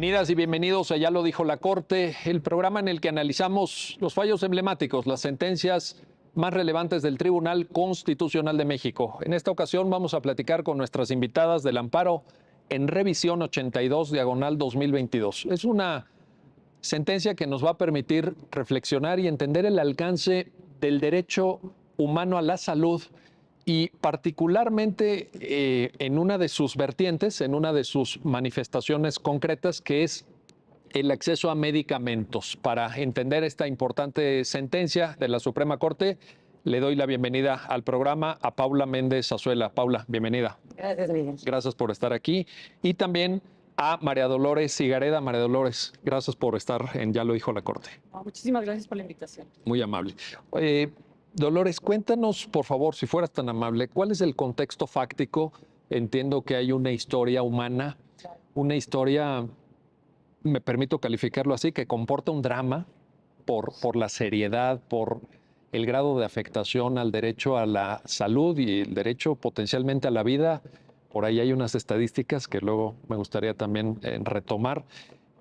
Bienvenidas y bienvenidos a Ya lo dijo la Corte, el programa en el que analizamos los fallos emblemáticos, las sentencias más relevantes del Tribunal Constitucional de México. En esta ocasión vamos a platicar con nuestras invitadas del amparo en revisión 82/2022. Es una sentencia que nos va a permitir reflexionar y entender el alcance del derecho humano a la salud y particularmente en una de sus vertientes, en una de sus manifestaciones concretas, que es el acceso a medicamentos. Para entender esta importante sentencia de la Suprema Corte, le doy la bienvenida al programa a Paula Méndez Azuela. Paula, bienvenida. Gracias, Miguel. Gracias por estar aquí. Y también a María Dolores Higareda. María Dolores, gracias por estar en Ya lo dijo la Corte. Muchísimas gracias por la invitación. Muy amable. Dolores, cuéntanos, por favor, si fueras tan amable, ¿cuál es el contexto fáctico? Entiendo que hay una historia humana, una historia, me permito calificarlo así, que comporta un drama por la seriedad, por el grado de afectación al derecho a la salud y el derecho potencialmente a la vida. Por ahí hay unas estadísticas que luego me gustaría también retomar.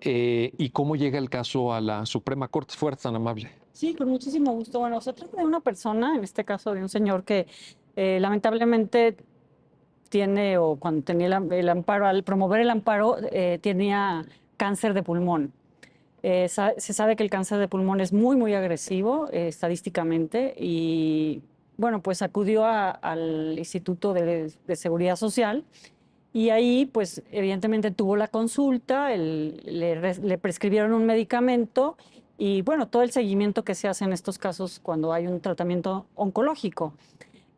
¿Y cómo llega el caso a la Suprema Corte? ¿Fueras tan amable? Sí, con muchísimo gusto. Bueno, se trata de una persona, en este caso de un señor que lamentablemente tiene, o cuando tenía el amparo, al promover el amparo, tenía cáncer de pulmón. Se sabe que el cáncer de pulmón es muy, muy agresivo estadísticamente y, bueno, pues acudió al Instituto de Seguridad Social. Y ahí, pues, evidentemente tuvo la consulta, le prescribieron un medicamento y, bueno, todo el seguimiento que se hace en estos casos cuando hay un tratamiento oncológico.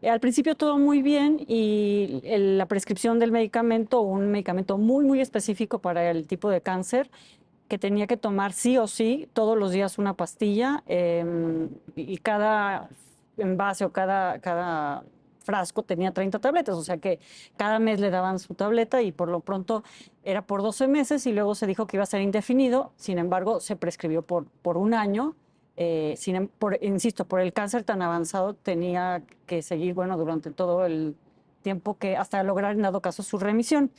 Al principio todo muy bien y la prescripción del medicamento, un medicamento muy, muy específico para el tipo de cáncer, que tenía que tomar sí o sí todos los días una pastilla y cada envase o cada frasco tenía 30 tabletas, o sea que cada mes le daban su tableta y por lo pronto era por 12 meses y luego se dijo que iba a ser indefinido, sin embargo se prescribió por un año, insisto, por el cáncer tan avanzado tenía que seguir, bueno, durante todo el tiempo que hasta lograr en dado caso su remisión.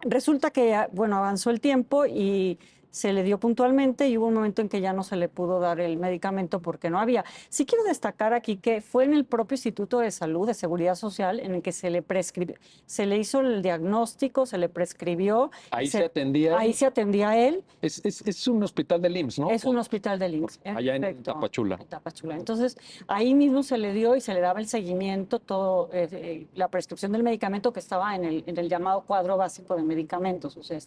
Resulta que, bueno, avanzó el tiempo y se le dio puntualmente y hubo un momento en que ya no se le pudo dar el medicamento porque no había. Sí quiero destacar aquí que fue en el propio Instituto de Salud, de Seguridad Social, en el que se le prescribió, se le hizo el diagnóstico, se le prescribió. Ahí se atendía. Ahí se atendía él. Es un hospital del IMSS, ¿no? Es un hospital del IMSS. Allá en Tapachula. En Tapachula. Entonces, ahí mismo se le dio y se le daba el seguimiento, todo, la prescripción del medicamento que estaba en el llamado cuadro básico de medicamentos. O sea,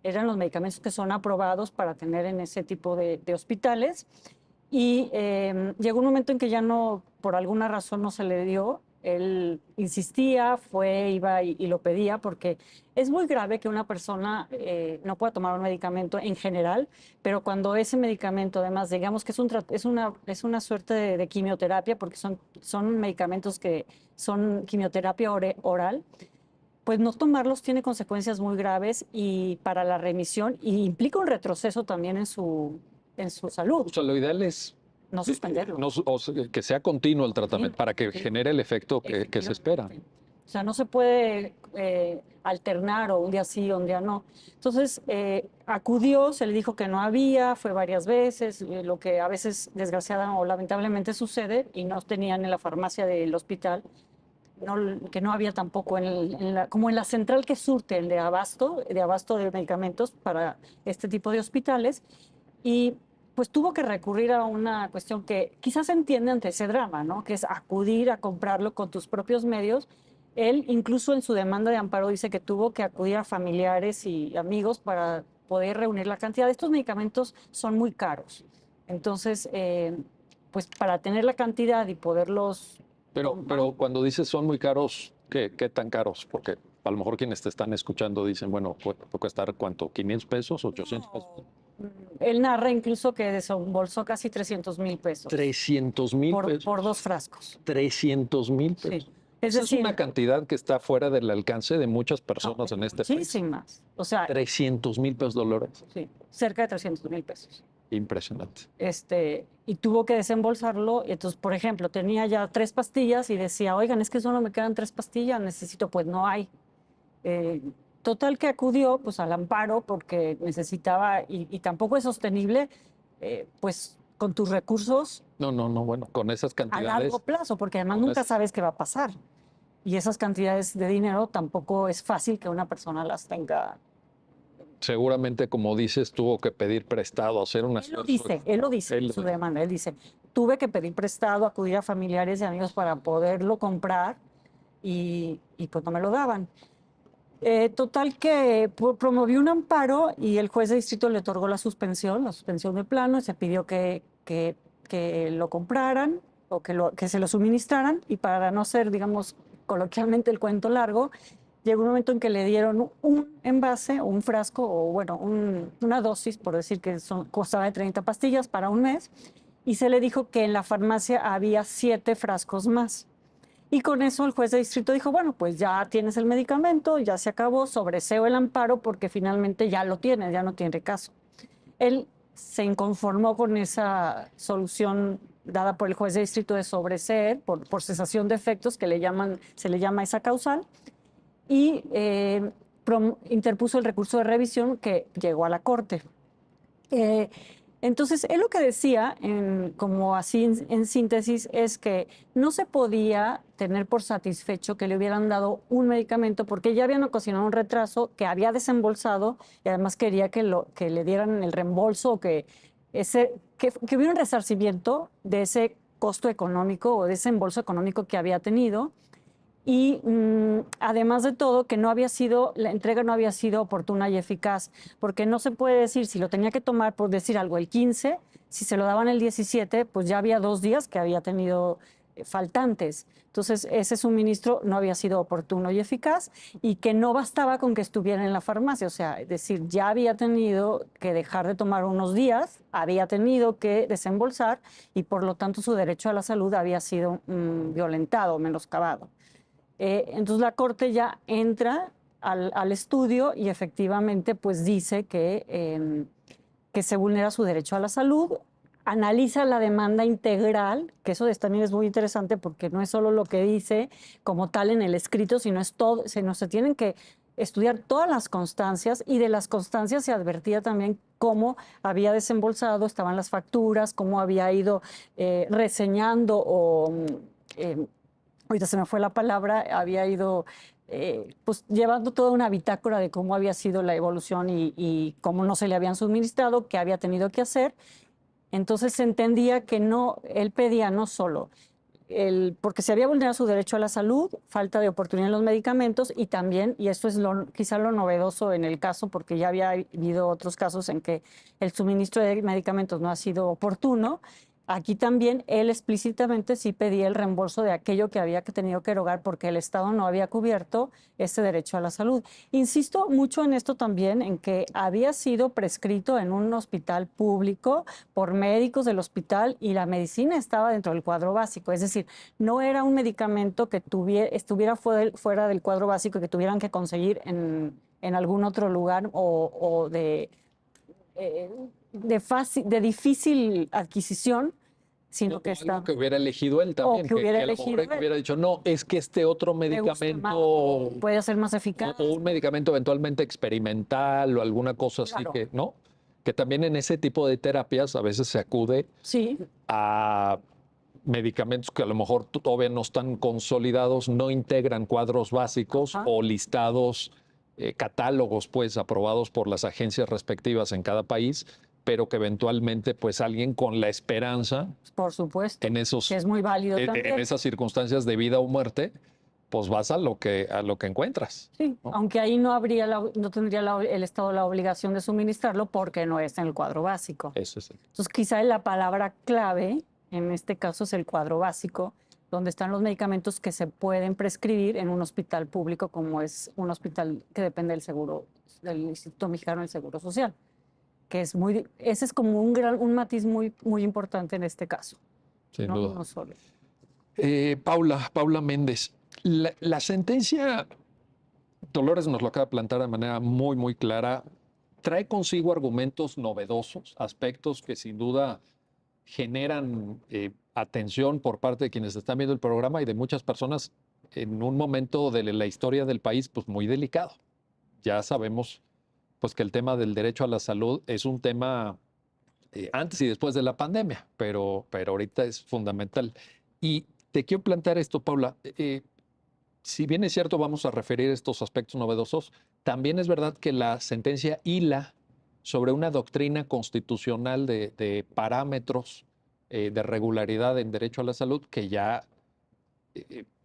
eran los medicamentos que son aprobados para tener en ese tipo de hospitales. Y llegó un momento en que ya no, por alguna razón no se le dio. Él insistía, iba y lo pedía porque es muy grave que una persona no pueda tomar un medicamento en general, pero cuando ese medicamento, además, digamos que es una suerte de quimioterapia, porque son medicamentos que son quimioterapia oral, pues no tomarlos tiene consecuencias muy graves y para la remisión y implica un retroceso también en su salud. O sea, lo ideal es no suspenderlo. Que sea continuo el tratamiento, Sí, para que genere el efecto que se espera. O sea, no se puede alternar o un día sí o un día no. Entonces, acudió, se le dijo que no había, fue varias veces, lo que a veces desgraciadamente o lamentablemente sucede, y no tenían en la farmacia del hospital, que no había tampoco como en la central que surte el de abasto de medicamentos para este tipo de hospitales. Y pues tuvo que recurrir a una cuestión que quizás se entiende ante ese drama, ¿no? Que es acudir a comprarlo con tus propios medios. Él, incluso en su demanda de amparo, dice que tuvo que acudir a familiares y amigos para poder reunir la cantidad. Estos medicamentos son muy caros. Entonces, pues para tener la cantidad y poderlos... Pero cuando dices son muy caros, ¿qué tan caros? Porque a lo mejor quienes te están escuchando dicen, bueno, puede costar ¿cuánto? ¿500 pesos? ¿800 pesos? Él narra incluso que desembolsó casi 300,000 pesos. 300,000 pesos. Por 2 frascos. 300,000 pesos. Sí. Esa es una cantidad que está fuera del alcance de muchas personas en este país. Muchísimas. O sea, 300,000 pesos, Dolores. Sí, cerca de 300,000 pesos. Impresionante. Y tuvo que desembolsarlo. Y entonces, por ejemplo, tenía ya 3 pastillas y decía, oigan, es que solo me quedan 3 pastillas, necesito, pues no hay. Total que acudió pues al amparo porque necesitaba, y tampoco es sostenible, pues con tus recursos No, bueno, con esas a largo cantidades, plazo, porque además con nunca esas- sabes qué va a pasar. Y esas cantidades de dinero tampoco es fácil que una persona las tenga. seguramente, como dices, tuvo que pedir prestado, hacer un esfuerzo. Él lo dice en Él, su demanda, él dice, tuve que pedir prestado, acudir a familiares y amigos para poderlo comprar y pues no me lo daban. Total que promovió un amparo y el juez de distrito le otorgó la suspensión de plano, y se pidió que lo compraran o que se lo suministraran, y para no ser, digamos, coloquialmente el cuento largo, llegó un momento en que le dieron un envase o un frasco o bueno, una dosis, por decir que costaba de 30 pastillas para un mes, y se le dijo que en la farmacia había 7 frascos más. Y con eso el juez de distrito dijo, bueno, pues ya tienes el medicamento, ya se acabó, sobreseo el amparo porque finalmente ya lo tienes, ya no tiene caso. Él se inconformó con esa solución dada por el juez de distrito de sobreseer por cesación de efectos, se le llama esa causal, y interpuso el recurso de revisión que llegó a la Corte. Eh, entonces, él lo que decía, como así en síntesis, es que no se podía tener por satisfecho que le hubieran dado un medicamento porque ya habían ocasionado un retraso, que había desembolsado, y además quería que le dieran el reembolso, que hubiera un resarcimiento de ese costo económico o de ese embolso económico que había tenido. Y además de todo, que la entrega no había sido oportuna y eficaz, porque no se puede decir si lo tenía que tomar, por decir algo, el 15, si se lo daban el 17, pues ya había 2 días que había tenido faltantes. Entonces, ese suministro no había sido oportuno y eficaz, y que no bastaba con que estuviera en la farmacia, o sea, es decir, ya había tenido que dejar de tomar unos días, había tenido que desembolsar, y por lo tanto su derecho a la salud había sido violentado, menoscabado. Entonces la Corte ya entra al estudio y efectivamente pues dice que se vulnera su derecho a la salud, analiza la demanda integral, que eso también es muy interesante porque no es solo lo que dice como tal en el escrito, sino es todo, se tienen que estudiar todas las constancias, y de las constancias se advertía también cómo había desembolsado, estaban las facturas, cómo había ido reseñando o ahorita se me fue la palabra, había ido pues llevando toda una bitácora de cómo había sido la evolución y cómo no se le habían suministrado, qué había tenido que hacer. Entonces se entendía que no, él pedía no solo porque se había vulnerado su derecho a la salud, falta de oportunidad en los medicamentos, y también, y esto es quizá lo novedoso en el caso, porque ya había habido otros casos en que el suministro de medicamentos no ha sido oportuno. Aquí también él explícitamente sí pedía el reembolso de aquello que había tenido que erogar porque el Estado no había cubierto ese derecho a la salud. Insisto mucho en esto también, en que había sido prescrito en un hospital público por médicos del hospital y la medicina estaba dentro del cuadro básico. Es decir, no era un medicamento que estuviera fuera del cuadro básico y que tuvieran que conseguir en algún otro lugar o de difícil adquisición, sino que algo que hubiera elegido él o también, que hubiera que a lo mejor elegido él. hubiera dicho, no, es que este otro Me gusta más, medicamento puede ser más eficaz. o un medicamento eventualmente experimental o alguna cosa así Claro. que, ¿no? Que también en ese tipo de terapias a veces se acude Sí, a medicamentos que a lo mejor todavía no están consolidados, no integran cuadros básicos ajá, o listados, catálogos pues aprobados por las agencias respectivas en cada país, pero que eventualmente pues alguien con la esperanza por supuesto, en que es muy válido en también. esas circunstancias de vida o muerte, pues vas a lo que encuentras. Sí, ¿No? aunque ahí no tendría el Estado la obligación de suministrarlo porque no está en el cuadro básico. Eso es. Entonces, quizá la palabra clave en este caso es el cuadro básico, donde están los medicamentos que se pueden prescribir en un hospital público, como es un hospital que depende del Instituto Mexicano del Seguro Social, que ese es como un matiz muy, muy importante en este caso. Sin No, duda. no solo. Paula Méndez, la sentencia, Dolores nos lo acaba de plantar de manera muy, muy clara, trae consigo argumentos novedosos, aspectos que sin duda generan atención por parte de quienes están viendo el programa y de muchas personas en un momento de la historia del país pues muy delicado, ya sabemos pues que el tema del derecho a la salud es un tema antes y después de la pandemia, pero ahorita es fundamental. Y te quiero plantear esto, Paula. Si bien es cierto, vamos a referir estos aspectos novedosos, también es verdad que la sentencia hila sobre una doctrina constitucional de parámetros de regularidad en derecho a la salud que ya,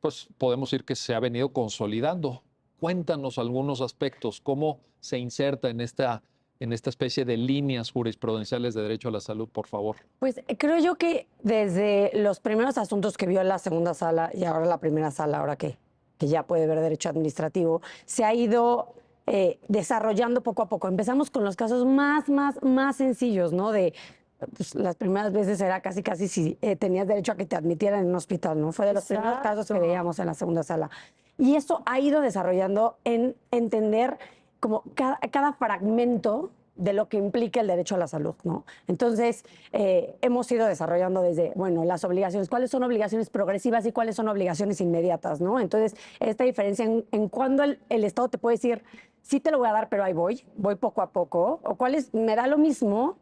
pues podemos decir que se ha venido consolidando. Cuéntanos algunos aspectos, cómo se inserta en esta especie de líneas jurisprudenciales de derecho a la salud, por favor. Pues creo yo que desde los primeros asuntos que vio la segunda sala y ahora la primera sala, ahora que ya puede ver derecho administrativo, se ha ido desarrollando poco a poco. Empezamos con los casos más sencillos, ¿no? Pues, las primeras veces era casi si tenías derecho a que te admitieran en un hospital, ¿no? Fue de los primeros casos que veíamos en la segunda sala. Y eso ha ido desarrollando en entender como cada fragmento de lo que implica el derecho a la salud, ¿no? Entonces, hemos ido desarrollando desde, bueno, las obligaciones, cuáles son obligaciones progresivas y cuáles son obligaciones inmediatas, ¿no? Entonces, esta diferencia en cuándo el Estado te puede decir, sí te lo voy a dar, pero ahí voy poco a poco, o cuáles, me da lo mismo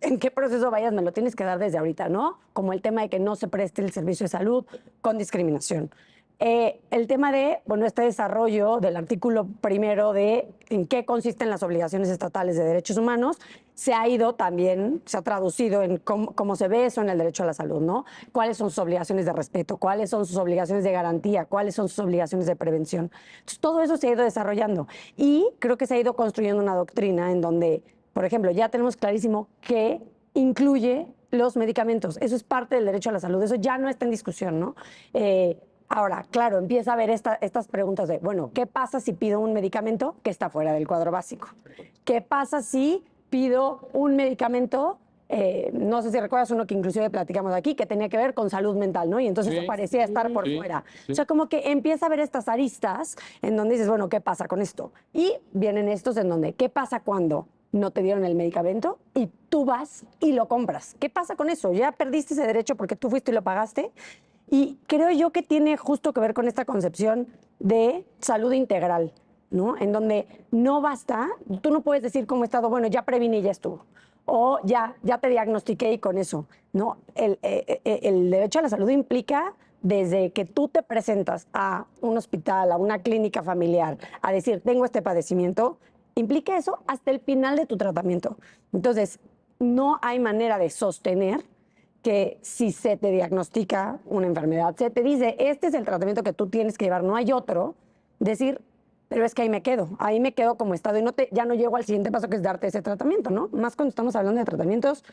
en qué proceso vayas, me lo tienes que dar desde ahorita, ¿no? Como el tema de que no se preste el servicio de salud con discriminación. El tema de, bueno, este desarrollo del artículo primero de en qué consisten las obligaciones estatales de derechos humanos, se ha ido también, se ha traducido en cómo se ve eso en el derecho a la salud, ¿no? ¿Cuáles son sus obligaciones de respeto? ¿Cuáles son sus obligaciones de garantía? ¿Cuáles son sus obligaciones de prevención? Entonces, todo eso se ha ido desarrollando y creo que se ha ido construyendo una doctrina en donde, por ejemplo, ya tenemos clarísimo que incluye los medicamentos. Eso es parte del derecho a la salud. Eso ya no está en discusión, ¿no? Ahora, claro, empieza a haber estas preguntas de, bueno, ¿qué pasa si pido un medicamento que está fuera del cuadro básico? ¿Qué pasa si pido un medicamento, no sé si recuerdas uno que inclusive platicamos aquí, que tenía que ver con salud mental, ¿no? Y entonces eso parecía estar por fuera. Sí. O sea, como que empieza a haber estas aristas en donde dices, bueno, ¿qué pasa con esto? Y vienen estos en donde, ¿qué pasa cuando no te dieron el medicamento y tú vas y lo compras? ¿Qué pasa con eso? Ya perdiste ese derecho porque tú fuiste y lo pagaste. Y creo yo que tiene justo que ver con esta concepción de salud integral, ¿no? En donde no basta, tú no puedes decir como estado, bueno, ya previne y ya estuvo, o ya te diagnostiqué y con eso, ¿no? El derecho a la salud implica desde que tú te presentas a un hospital, a una clínica familiar, a decir, tengo este padecimiento, implica eso hasta el final de tu tratamiento. Entonces, no hay manera de sostener que si se te diagnostica una enfermedad, se te dice, este es el tratamiento que tú tienes que llevar, no hay otro, decir, pero es que ahí me quedo como estado y ya no llego al siguiente paso que es darte ese tratamiento, ¿no? Más cuando estamos hablando de tratamientos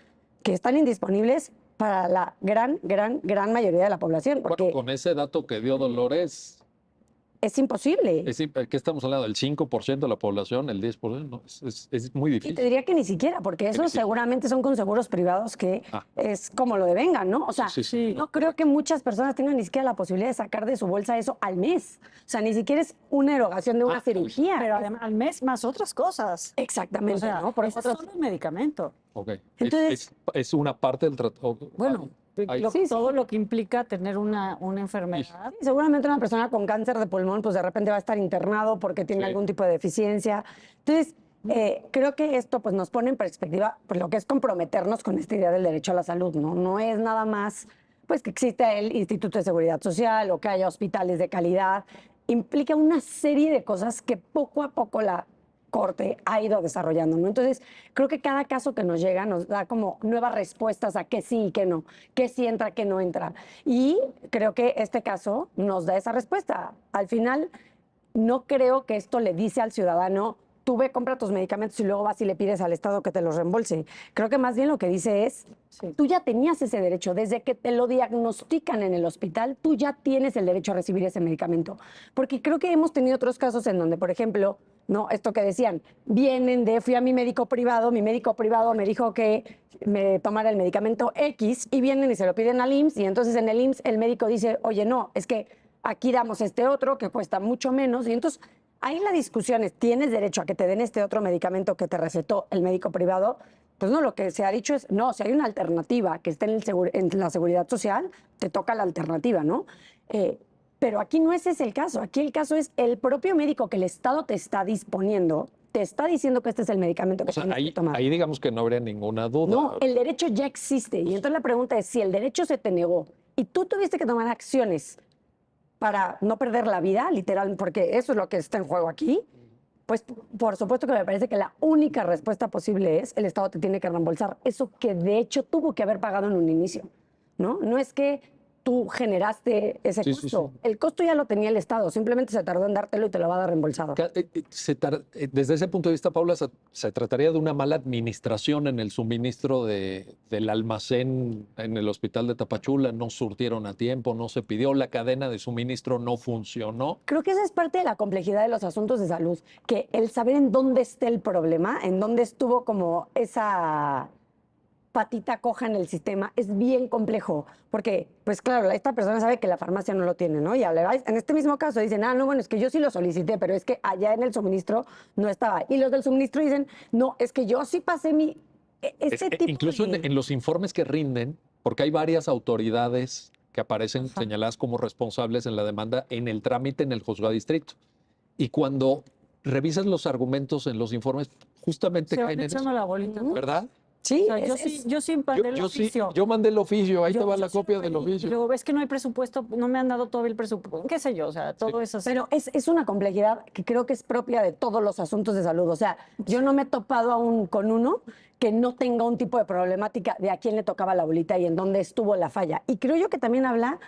que están indisponibles para la gran mayoría de la población. Porque bueno, con ese dato que dio Dolores, es imposible. ¿Qué estamos hablando? ¿El 5% de la población? ¿El 10%? No, es muy difícil. Y te diría que ni siquiera, porque esos seguramente son con seguros privados que es como lo devengan, ¿no? O sea, no creo que muchas personas tengan ni siquiera la posibilidad de sacar de su bolsa eso al mes. O sea, ni siquiera es una erogación de una cirugía. Pero además, al mes más otras cosas. Exactamente, o sea, ¿no? Por eso solo es medicamento. Ok. Entonces, es una parte del tratamiento. Bueno, todo lo que implica tener una enfermedad. Sí, seguramente una persona con cáncer de pulmón, pues de repente va a estar internado porque tiene algún tipo de deficiencia. Entonces, creo que esto pues nos pone en perspectiva pues, lo que es comprometernos con esta idea del derecho a la salud, ¿no? No es nada más pues que exista el Instituto de Seguridad Social o que haya hospitales de calidad. Implica una serie de cosas que poco a poco la Corte ha ido desarrollando, ¿no? Entonces, creo que cada caso que nos llega nos da como nuevas respuestas a qué sí y qué no, qué sí entra, qué no entra. Y creo que este caso nos da esa respuesta. Al final, no creo que esto le dice al ciudadano, tú ve, compra tus medicamentos y luego vas y le pides al Estado que te los reembolse. Creo que más bien lo que dice es, tú ya tenías ese derecho, desde que te lo diagnostican en el hospital, tú ya tienes el derecho a recibir ese medicamento. Porque creo que hemos tenido otros casos en donde, por ejemplo, no, esto que decían, fui a mi médico privado me dijo que me tomara el medicamento X y vienen y se lo piden al IMSS y entonces en el IMSS el médico dice, oye, no, es que aquí damos este otro que cuesta mucho menos y entonces ahí la discusión es, ¿tienes derecho a que te den este otro medicamento que te recetó el médico privado? Pues no, lo que se ha dicho es, no, si hay una alternativa que esté en la seguridad social, te toca la alternativa, ¿no? Pero aquí no ese es el caso. Aquí el caso es el propio médico que el Estado te está disponiendo, te está diciendo que este es el medicamento que O sea, tienes que tomar. ahí digamos que no habría ninguna duda. No, el derecho ya existe. Y entonces la pregunta es, si el derecho se te negó y tú tuviste que tomar acciones para no perder la vida, literal, porque eso es lo que está en juego aquí, pues por supuesto que me parece que la única respuesta posible es el Estado te tiene que reembolsar eso que de hecho tuvo que haber pagado en un inicio, ¿no? No es que tú generaste ese Sí, sí, costo. sí. El costo ya lo tenía el Estado, simplemente se tardó en dártelo y te lo va a dar reembolsado. Desde ese punto de vista, Paula, se trataría de una mala administración en el suministro del almacén en el hospital de Tapachula. No surtieron a tiempo, no se pidió, la cadena de suministro no funcionó. Creo que esa es parte de la complejidad de los asuntos de salud, que el saber en dónde está el problema, en dónde estuvo como esa patita coja en el sistema, es bien complejo, porque, pues claro, esta persona sabe que la farmacia no lo tiene, ¿no? Y en este mismo caso dicen, no, bueno, es que yo sí lo solicité, pero es que allá en el suministro no estaba. Y los del suministro dicen, no, es que yo sí pasé mi... Este tipo Incluso de... en los informes que rinden, porque hay varias autoridades que aparecen Ajá. señaladas como responsables en la demanda en el trámite en el juzgado de distrito. Y cuando revisas los argumentos en los informes, justamente Se van caen en echando eso, la bolita. ¿verdad? Sí, O sea, yo sí mandé el oficio. Yo mandé el oficio, ahí te va Yo la sí lo copia del pedí. Y oficio. luego ves que no hay presupuesto, no me han dado todavía el presupuesto, qué sé yo, o sea, todo eso. pero es una complejidad que creo que es propia de todos los asuntos de salud. O sea, yo no me he topado aún con uno que no tenga un tipo de problemática de a quién le tocaba la bolita y en dónde estuvo la falla. Y creo yo que también habla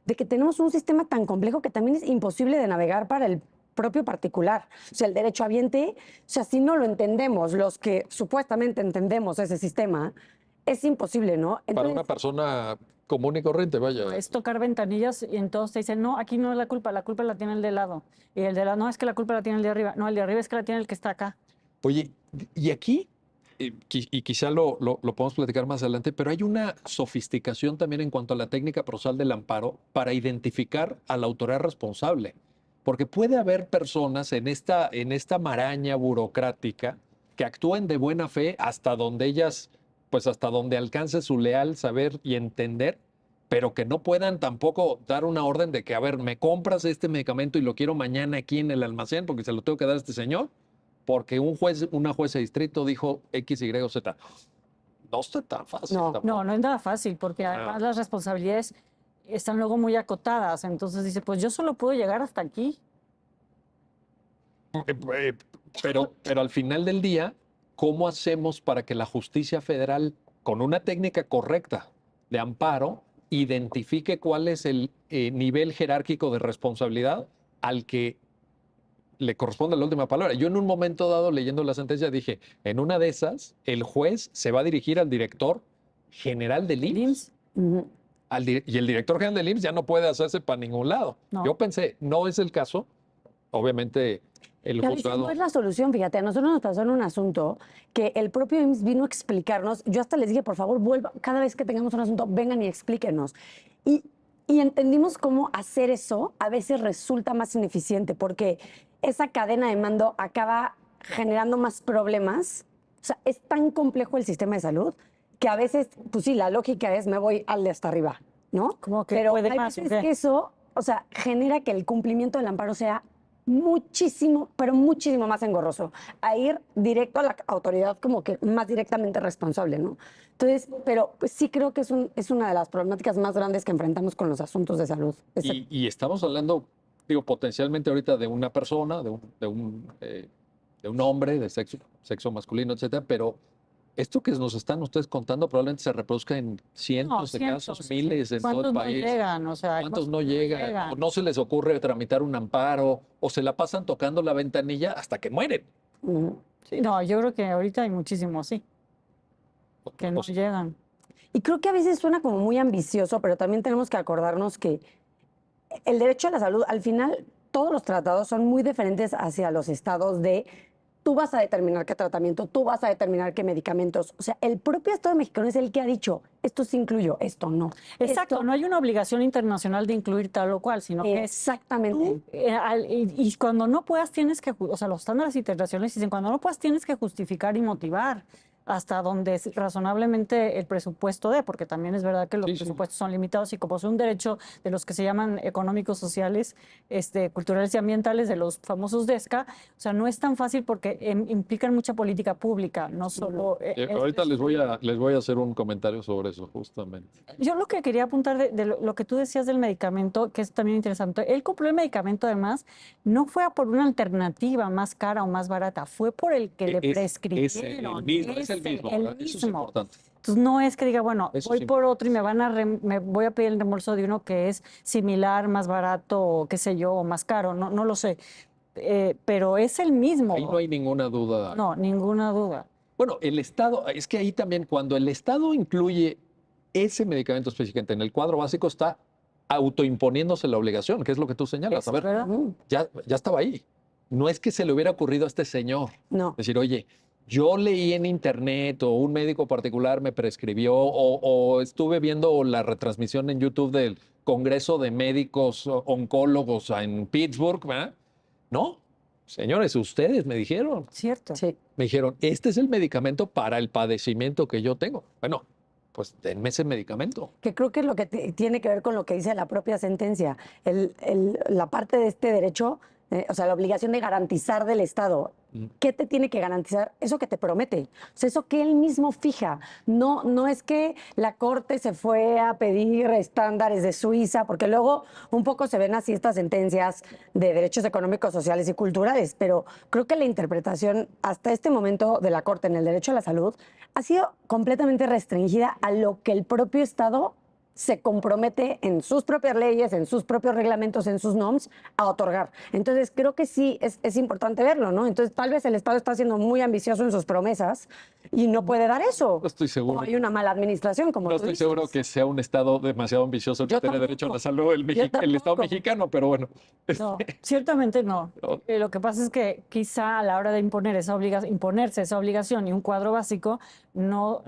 de que tenemos un sistema tan complejo que también es imposible de navegar para el propio particular. O sea, el derechohabiente, o sea, si no lo entendemos, los que supuestamente entendemos ese sistema, es imposible, ¿no? Para una persona común y corriente, vaya. Es tocar ventanillas y entonces te dicen, no, aquí no es la culpa la tiene el de lado. Y el de lado, no, es que la culpa la tiene el de arriba. No, el de arriba es que la tiene el que está acá. Oye, y aquí, y quizá lo podemos platicar más adelante, pero hay una sofisticación también en cuanto a la técnica procesal del amparo para identificar a la autoridad responsable. Porque puede haber personas en esta maraña burocrática que actúen de buena fe hasta donde ellas, pues hasta donde alcance su leal saber y entender, pero que no puedan tampoco dar una orden de que, a ver, me compras este medicamento y lo quiero mañana aquí en el almacén porque se lo tengo que dar a este señor, porque una jueza de distrito dijo X, Y o Z. No está tan fácil. No. tampoco. No es nada fácil, porque además las responsabilidades están luego muy acotadas. Entonces dice, pues yo solo puedo llegar hasta aquí. Pero al final del día, ¿cómo hacemos para que la justicia federal, con una técnica correcta de amparo, identifique cuál es el nivel jerárquico de responsabilidad al que le corresponde la última palabra? Yo en un momento dado, leyendo la sentencia, dije, en una de esas, el juez se va a dirigir al director general del IMSS. Ujú. Y el director general del IMSS ya no puede hacerse para ningún lado. No. Yo pensé, no es el caso. Obviamente, el Que a veces juzgado... no es la solución, fíjate, a nosotros nos pasó en un asunto que el propio IMSS vino a explicarnos. Yo hasta les dije, por favor, vuelva, cada vez que tengamos un asunto, vengan y explíquenos. Y entendimos cómo hacer eso a veces resulta más ineficiente, porque esa cadena de mando acaba generando más problemas. O sea, es tan complejo el sistema de salud que a veces, pues sí, la lógica es me voy al de hasta arriba, ¿no? Como que Pero puede hay más, ¿o veces qué? que eso, o sea, genera que el cumplimiento del amparo sea muchísimo, pero muchísimo más engorroso, a ir directo a la autoridad como que más directamente responsable, ¿no? Entonces, pero pues, sí creo que es una de las problemáticas más grandes que enfrentamos con los asuntos de salud. Y estamos hablando, digo, potencialmente ahorita de una persona, de un hombre de sexo masculino, etcétera, pero esto que nos están ustedes contando probablemente se reproduzca en cientos de casos, miles en todo el ¿Cuántos no país. llegan? O sea, ¿Cuántos no llegan? O no se les ocurre tramitar un amparo, o se la pasan tocando la ventanilla hasta que mueren. Ujú. sí, no, yo creo que ahorita hay muchísimos, sí, que no O sea, llegan. Y creo que a veces suena como muy ambicioso, pero también tenemos que acordarnos que el derecho a la salud, al final, todos los tratados son muy diferentes hacia los estados de tú vas a determinar qué tratamiento, tú vas a determinar qué medicamentos. O sea, el propio Estado mexicano es el que ha dicho, esto sí incluyo, esto no. Exacto, Esto- no hay una obligación internacional de incluir tal o cual, sino que Exactamente. y cuando no puedas tienes que, o sea, los estándares internacionales dicen, cuando no puedas tienes que justificar y motivar. hasta donde razonablemente el presupuesto dé, porque también es verdad que los Sí, sí. presupuestos son limitados y como es un derecho de los que se llaman económicos, sociales, culturales y ambientales, de los famosos DESCA, o sea, no es tan fácil porque implican mucha política pública, no solo... Ahorita les voy a hacer un comentario sobre eso, justamente. Yo lo que quería apuntar de lo que tú decías del medicamento, que es también interesante, él compró el medicamento además, no fue a por una alternativa más cara o más barata, fue por el que le prescribieron. Es el mismo, ¿verdad? Eso es importante. Entonces no es que diga, bueno, Eso voy sí. por otro y me voy a pedir el reembolso de uno que es similar, más barato, o qué sé yo, o más caro, no lo sé. Pero es el mismo. Ahí no hay ninguna duda. No, ninguna duda. Bueno, el Estado, es que ahí también cuando el Estado incluye ese medicamento específicamente en el cuadro básico, está autoimponiéndose la obligación, que es lo que tú señalas. A ver, ¿Verdad? ya estaba ahí. No es que se le hubiera ocurrido a este señor. No. Decir, oye, yo leí en internet o un médico particular me prescribió o estuve viendo la retransmisión en YouTube del Congreso de Médicos Oncólogos en Pittsburgh, ¿verdad? No, señores, ustedes me dijeron. Cierto. Sí. Me dijeron, este es el medicamento para el padecimiento que yo tengo. Bueno, pues denme ese medicamento. Que creo que es lo que tiene que ver con lo que dice la propia sentencia. La parte de este derecho, o sea, la obligación de garantizar del Estado. ¿Qué te tiene que garantizar? Eso que te promete. O sea, eso que él mismo fija. No es que la Corte se fue a pedir estándares de Suiza, porque luego un poco se ven así estas sentencias de derechos económicos, sociales y culturales, pero creo que la interpretación hasta este momento de la Corte en el derecho a la salud ha sido completamente restringida a lo que el propio Estado se compromete en sus propias leyes, en sus propios reglamentos, en sus norms, a otorgar. Entonces, creo que sí es importante verlo, ¿no? Entonces, tal vez el Estado está siendo muy ambicioso en sus promesas y no puede dar eso. No estoy seguro. O hay una mala administración, como No tú estoy dices. seguro que sea un Estado demasiado ambicioso el que Yo tiene derecho a la tampoco. salud, el Yo Estado tampoco. mexicano, pero bueno. No, ciertamente no. No. Lo que pasa es que quizá a la hora de imponerse esa obligación y un cuadro básico, no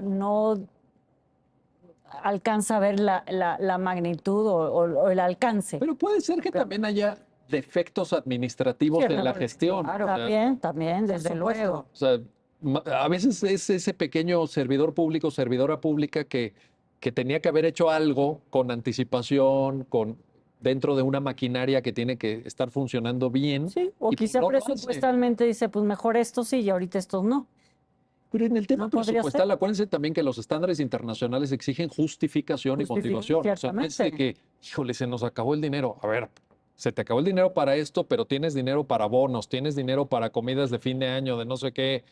alcanza a ver la magnitud o el alcance. Pero puede ser que también haya defectos administrativos en la gestión. claro. También, desde supuesto. luego. O sea, a veces es ese pequeño servidor público, servidora pública que tenía que haber hecho algo con anticipación, dentro de una maquinaria que tiene que estar funcionando bien. Sí, o y pues quizá no lo hace. presupuestalmente dice, pues mejor estos sí y ahorita estos no. Pero en el tema No podría presupuestal, ser. acuérdense también que los estándares internacionales exigen justificación y motivación. O sea, no es de que, híjole, se nos acabó el dinero. A ver, se te acabó el dinero para esto, pero tienes dinero para bonos, tienes dinero para comidas de fin de año, de no sé qué.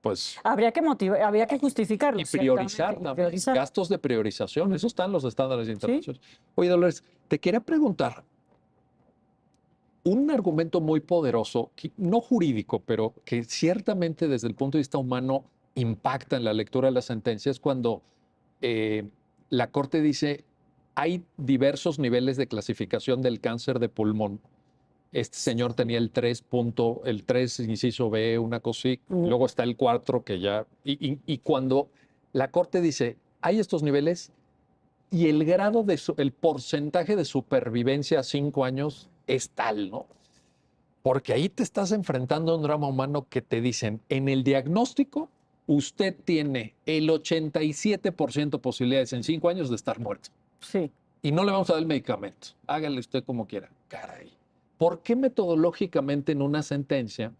Pues, Habría que justificarlo. y priorizar ciertamente, y también, priorizar. gastos de priorización. Eso están los estándares internacionales. Oye, Dolores, te quería preguntar, un argumento muy poderoso, no jurídico, pero que ciertamente desde el punto de vista humano impacta en la lectura de las sentencias, cuando la Corte dice hay diversos niveles de clasificación del cáncer de pulmón. Este señor tenía el 3 inciso B, una cosa así, luego está el 4 que ya... Y cuando la Corte dice hay estos niveles y el grado el porcentaje de supervivencia a 5 años es tal, ¿no? Porque ahí te estás enfrentando a un drama humano que te dicen, en el diagnóstico, usted tiene el 87% posibilidades en 5 años de estar muerto. Sí. Y no le vamos a dar el medicamento. Hágale usted como quiera. Caray. ¿Por qué metodológicamente en una sentencia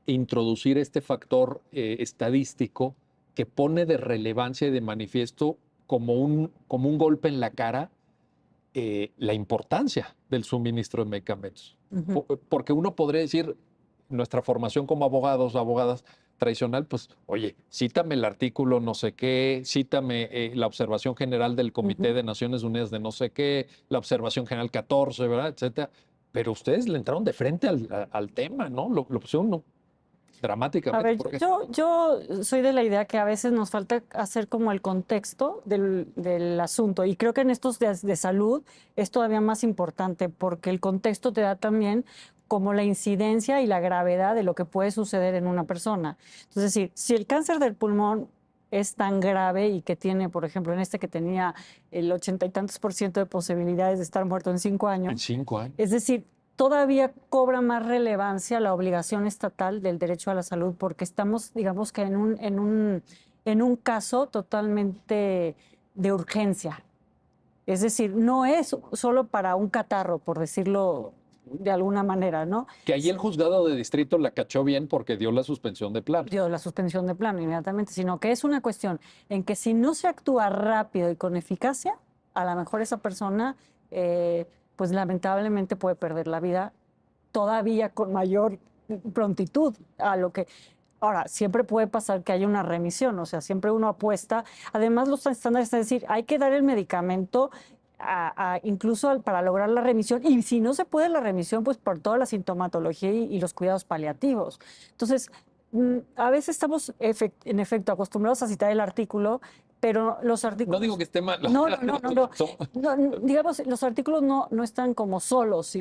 introducir este factor estadístico que pone de relevancia y de manifiesto como un golpe en la cara la importancia del suministro de medicamentos? Porque uno podría decir, nuestra formación como abogados o abogadas tradicional, pues, oye, cítame el artículo no sé qué, cítame la observación general del Comité de Naciones Unidas de no sé qué, la observación general 14, ¿verdad? Etcétera. Pero ustedes le entraron de frente al tema, ¿no? Lo pusieron dramáticamente. A ver, yo soy de la idea que a veces nos falta hacer como el contexto del asunto y creo que en estos de salud es todavía más importante porque el contexto te da también como la incidencia y la gravedad de lo que puede suceder en una persona. Es decir, si el cáncer del pulmón es tan grave y que tiene, por ejemplo, en este que tenía el 80 y tantos % de posibilidades de estar muerto en 5 años. En 5 años. Es decir, todavía cobra más relevancia la obligación estatal del derecho a la salud porque estamos, digamos que en en un caso totalmente de urgencia. Es decir, no es solo para un catarro, por decirlo de alguna manera, ¿no? Que ahí el juzgado de distrito la cachó bien porque dio la suspensión de plano. Dio la suspensión de plano inmediatamente, sino que es una cuestión en que si no se actúa rápido y con eficacia, a lo mejor esa persona, pues lamentablemente puede perder la vida todavía con mayor prontitud a lo que... Ahora, siempre puede pasar que haya una remisión, o sea, siempre uno apuesta. Además, los estándares, es decir, hay que dar el medicamento incluso para lograr la remisión, y si no se puede la remisión, pues por toda la sintomatología y los cuidados paliativos. Entonces, a veces estamos en efecto acostumbrados a citar el artículo, pero los artículos... No digo que esté mal. No. Digamos, los artículos no están como solos.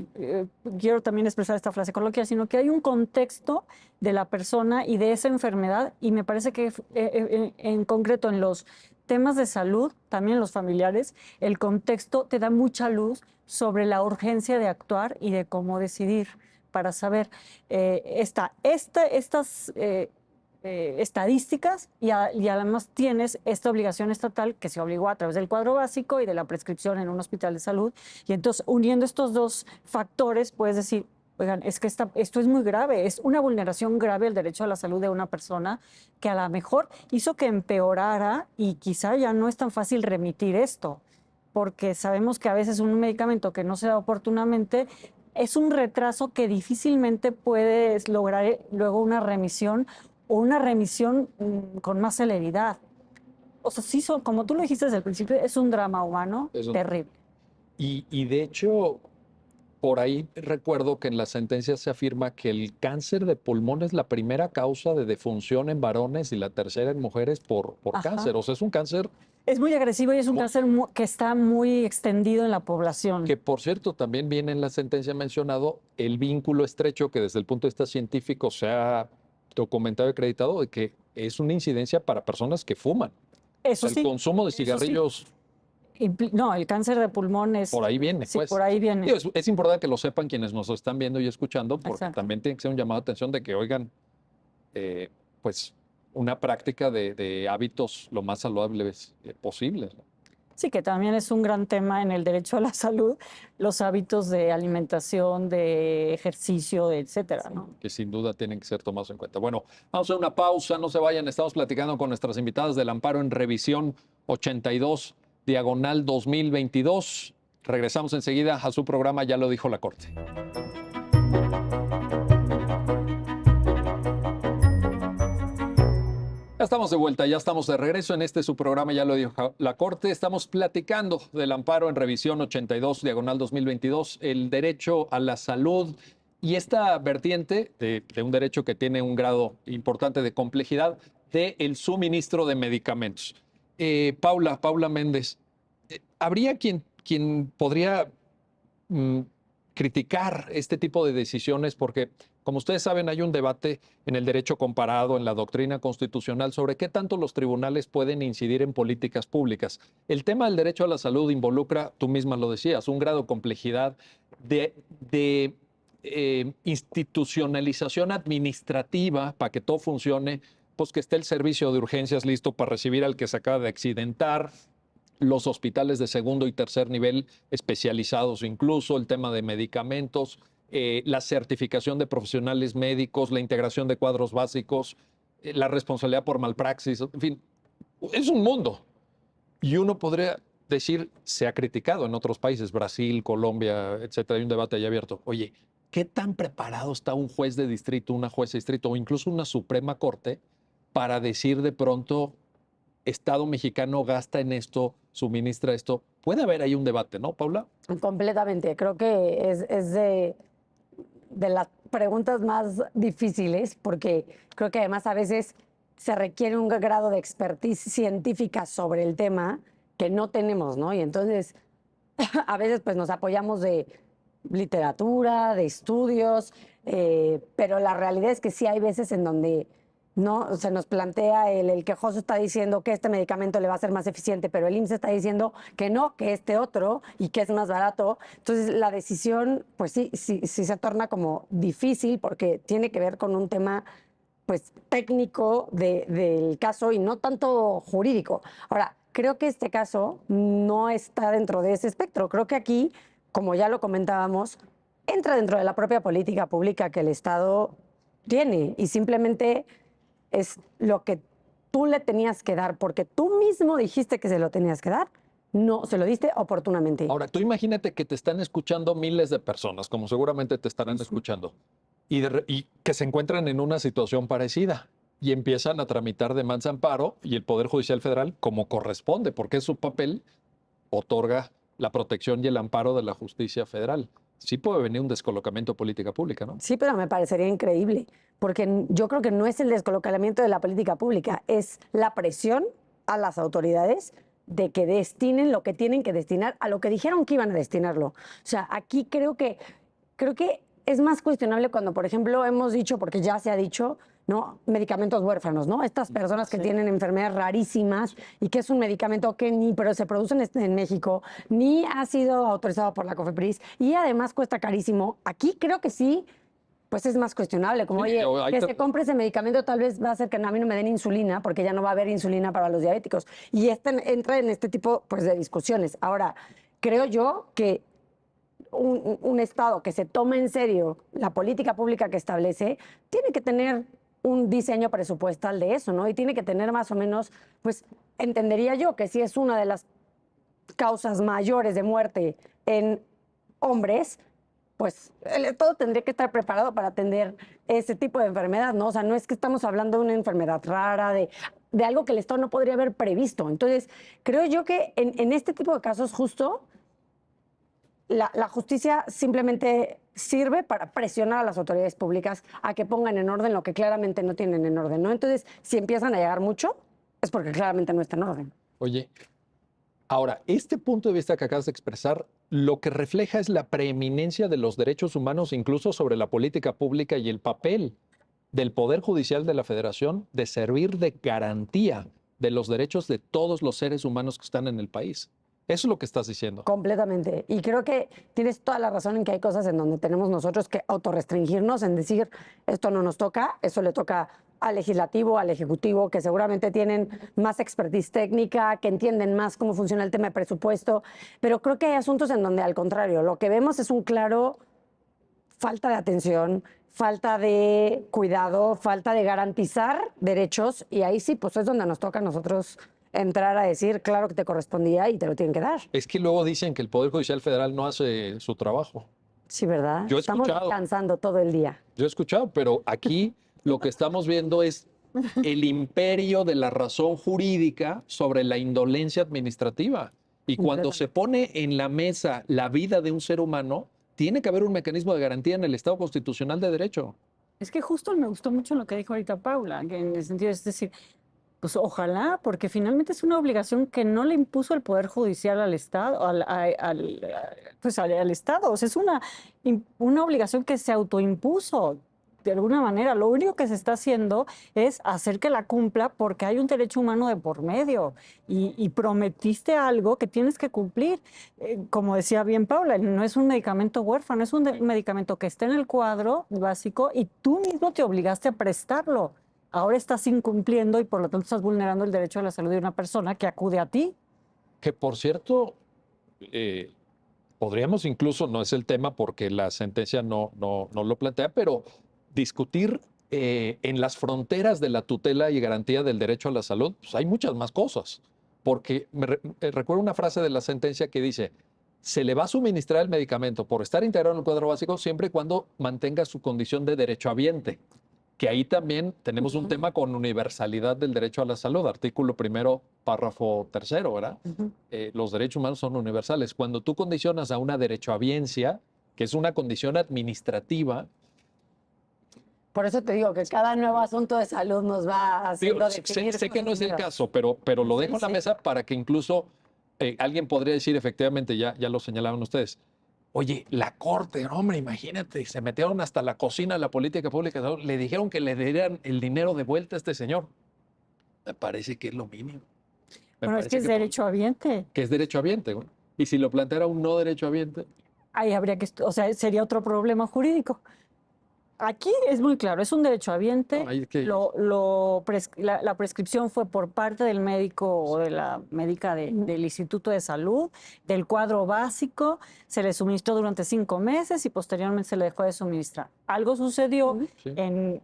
Quiero también expresar esta frase coloquial, sino que hay un contexto de la persona y de esa enfermedad, y me parece que en concreto en los temas de salud, también los familiares, el contexto te da mucha luz sobre la urgencia de actuar y de cómo decidir para saber estas estadísticas y además tienes esta obligación estatal que se obligó a través del cuadro básico y de la prescripción en un hospital de salud. Y entonces, uniendo estos dos factores, puedes decir, oigan, es que esto es muy grave, es una vulneración grave al derecho a la salud de una persona que a lo mejor hizo que empeorara y quizá ya no es tan fácil remitir esto, porque sabemos que a veces un medicamento que no se da oportunamente es un retraso que difícilmente puedes lograr luego una remisión o una remisión con más celeridad. O sea, sí, como tú lo dijiste desde el principio, es un drama humano terrible. Y de hecho, por ahí recuerdo que en la sentencia se afirma que el cáncer de pulmón es la primera causa de defunción en varones y la tercera en mujeres por cáncer. O sea, es un cáncer... Es muy agresivo y es un cáncer que está muy extendido en la población. Que, por cierto, también viene en la sentencia mencionado el vínculo estrecho que desde el punto de vista científico se ha documentado y acreditado de que es una incidencia para personas que fuman. Eso el consumo de cigarrillos... No, el cáncer de pulmón es... Por ahí viene, sí, pues. por ahí viene. Es importante que lo sepan quienes nos están viendo y escuchando, porque Exacto. también tiene que ser un llamado de atención de que oigan, pues, una práctica de hábitos lo más saludables posibles, ¿no? Sí, que también es un gran tema en el derecho a la salud, los hábitos de alimentación, de ejercicio, etcétera, ¿no? Que sin duda tienen que ser tomados en cuenta. Bueno, vamos a una pausa, no se vayan, estamos platicando con nuestras invitadas del amparo en revisión 82, diagonal 2022. Regresamos enseguida a su programa, ya lo dijo la Corte. Ya estamos de vuelta, ya estamos de regreso en su programa, ya lo dijo la Corte. Estamos platicando del amparo en revisión 82, diagonal 2022, el derecho a la salud y esta vertiente de un derecho que tiene un grado importante de complejidad del suministro de medicamentos. Paula Méndez, ¿habría quien podría criticar este tipo de decisiones? Porque, como ustedes saben, hay un debate en el derecho comparado, en la doctrina constitucional, sobre qué tanto los tribunales pueden incidir en políticas públicas. El tema del derecho a la salud involucra, tú misma lo decías, un grado de complejidad de institucionalización administrativa para que todo funcione, pues que esté el servicio de urgencias listo para recibir al que se acaba de accidentar, los hospitales de segundo y tercer nivel especializados, incluso el tema de medicamentos, la certificación de profesionales médicos, la integración de cuadros básicos, la responsabilidad por malpraxis, en fin, es un mundo. Y uno podría decir, se ha criticado en otros países, Brasil, Colombia, etcétera, hay un debate ahí abierto. Oye, ¿qué tan preparado está un juez de distrito, una jueza de distrito o incluso una Suprema Corte para decir de pronto, Estado mexicano gasta en esto, suministra esto? Puede haber ahí un debate, ¿no, Paula? Completamente. Creo que es de las preguntas más difíciles, porque creo que además a veces se requiere un grado de expertise científica sobre el tema que no tenemos, ¿no? Y entonces a veces pues nos apoyamos de literatura, de estudios, pero la realidad es que sí hay veces en donde no se nos plantea el quejoso está diciendo que este medicamento le va a ser más eficiente, pero el IMSS está diciendo que no, que este otro y que es más barato. Entonces la decisión pues sí se torna como difícil porque tiene que ver con un tema pues técnico del caso y no tanto jurídico. Ahora, creo que este caso no está dentro de ese espectro. Creo que aquí, como ya lo comentábamos, entra dentro de la propia política pública que el Estado tiene y simplemente es lo que tú le tenías que dar porque tú mismo dijiste que se lo tenías que dar, no se lo diste oportunamente. Ahora, tú imagínate que te están escuchando miles de personas, como seguramente te estarán escuchando, y que se encuentran en una situación parecida y empiezan a tramitar demandas de amparo y el Poder Judicial Federal, como corresponde, porque es su papel, otorga la protección y el amparo de la justicia federal. Sí puede venir un descolocamiento de política pública, ¿no? Sí, pero me parecería increíble, porque yo creo que no es el descolocamiento de la política pública, es la presión a las autoridades de que destinen lo que tienen que destinar a lo que dijeron que iban a destinarlo. O sea, aquí creo que es más cuestionable cuando, por ejemplo, hemos dicho, porque ya se ha dicho, ¿no? Medicamentos huérfanos, ¿no? Estas personas que tienen enfermedades rarísimas y que es un medicamento que ni, pero se produce en México, ni ha sido autorizado por la COFEPRIS y además cuesta carísimo. Aquí creo que sí, pues es más cuestionable, como, Sí, oye, que se compre ese medicamento tal vez va a hacer que a mí no me den insulina, porque ya no va a haber insulina para los diabéticos. Y entra en este tipo, pues, de discusiones. Ahora, creo yo que un Estado que se toma en serio la política pública que establece, tiene que tener un diseño presupuestal de eso, ¿no? Y tiene que tener más o menos, pues, entendería yo que si es una de las causas mayores de muerte en hombres, pues el Estado tendría que estar preparado para atender ese tipo de enfermedad, ¿no? O sea, no es que estamos hablando de una enfermedad rara, de algo que el Estado no podría haber previsto. Entonces, creo yo que en este tipo de casos justo la justicia simplemente sirve para presionar a las autoridades públicas a que pongan en orden lo que claramente no tienen en orden, ¿no? Entonces, si empiezan a llegar mucho, es porque claramente no está en orden. Oye, ahora, este punto de vista que acabas de expresar, lo que refleja es la preeminencia de los derechos humanos, incluso sobre la política pública y el papel del Poder Judicial de la Federación de servir de garantía de los derechos de todos los seres humanos que están en el país. Eso es lo que estás diciendo. Completamente. Y creo que tienes toda la razón en que hay cosas en donde tenemos nosotros que autorrestringirnos en decir, esto no nos toca, eso le toca al legislativo, al ejecutivo, que seguramente tienen más expertise técnica, que entienden más cómo funciona el tema de presupuesto, pero creo que hay asuntos en donde al contrario, lo que vemos es un claro falta de atención, falta de cuidado, falta de garantizar derechos, y ahí sí, pues es donde nos toca a nosotros entrar a decir, claro que te correspondía y te lo tienen que dar. Es que luego dicen que el Poder Judicial Federal no hace su trabajo. Sí, ¿verdad? Yo he Estamos escuchado. descansando todo el día. Yo he escuchado, pero aquí lo que estamos viendo es el imperio de la razón jurídica sobre la indolencia administrativa. Y cuando se pone en la mesa la vida de un ser humano, tiene que haber un mecanismo de garantía en el Estado constitucional de derecho. Es que justo me gustó mucho lo que dijo ahorita Paula, que en el sentido es decir, pues ojalá, porque finalmente es una obligación que no le impuso el Poder Judicial al Estado, pues al Estado. O sea, es una obligación que se autoimpuso de alguna manera. Lo único que se está haciendo es hacer que la cumpla porque hay un derecho humano de por medio y prometiste algo que tienes que cumplir. Como decía bien Paula, no es un medicamento huérfano, es un medicamento que está en el cuadro básico y tú mismo te obligaste a prestarlo. Ahora estás incumpliendo y por lo tanto estás vulnerando el derecho a la salud de una persona que acude a ti. Que por cierto, podríamos incluso, no es el tema porque la sentencia no lo plantea, pero discutir en las fronteras de la tutela y garantía del derecho a la salud, pues hay muchas más cosas. Porque recuerdo una frase de la sentencia que dice, se le va a suministrar el medicamento por estar integrado en el cuadro básico siempre y cuando mantenga su condición de derechohabiente. Que ahí también tenemos un tema con universalidad del derecho a la salud, artículo primero, párrafo tercero, ¿verdad? Los derechos humanos son universales. Cuando tú condicionas a una derechohabiencia, que es una condición administrativa. Por eso te digo que cada nuevo asunto de salud nos va haciendo definir. Sé que no es el caso, pero lo dejo en la mesa para que incluso alguien podría decir, efectivamente, ya lo señalaban ustedes, oye, la Corte, hombre, imagínate, se metieron hasta la cocina de la política pública, ¿no? Le dijeron que le dieran el dinero de vuelta a este señor. Me parece que es lo mínimo. Bueno, es que es derechohabiente. Que es derechohabiente, ¿no? Y si lo planteara un no derechohabiente. Ahí habría que, o sea, sería otro problema jurídico. Aquí es muy claro, es un derechohabiente. No, hay que- La prescripción fue por parte del médico o de la médica del Instituto de Salud, del cuadro básico, se le suministró durante 5 meses y posteriormente se le dejó de suministrar. Algo sucedió Sí. en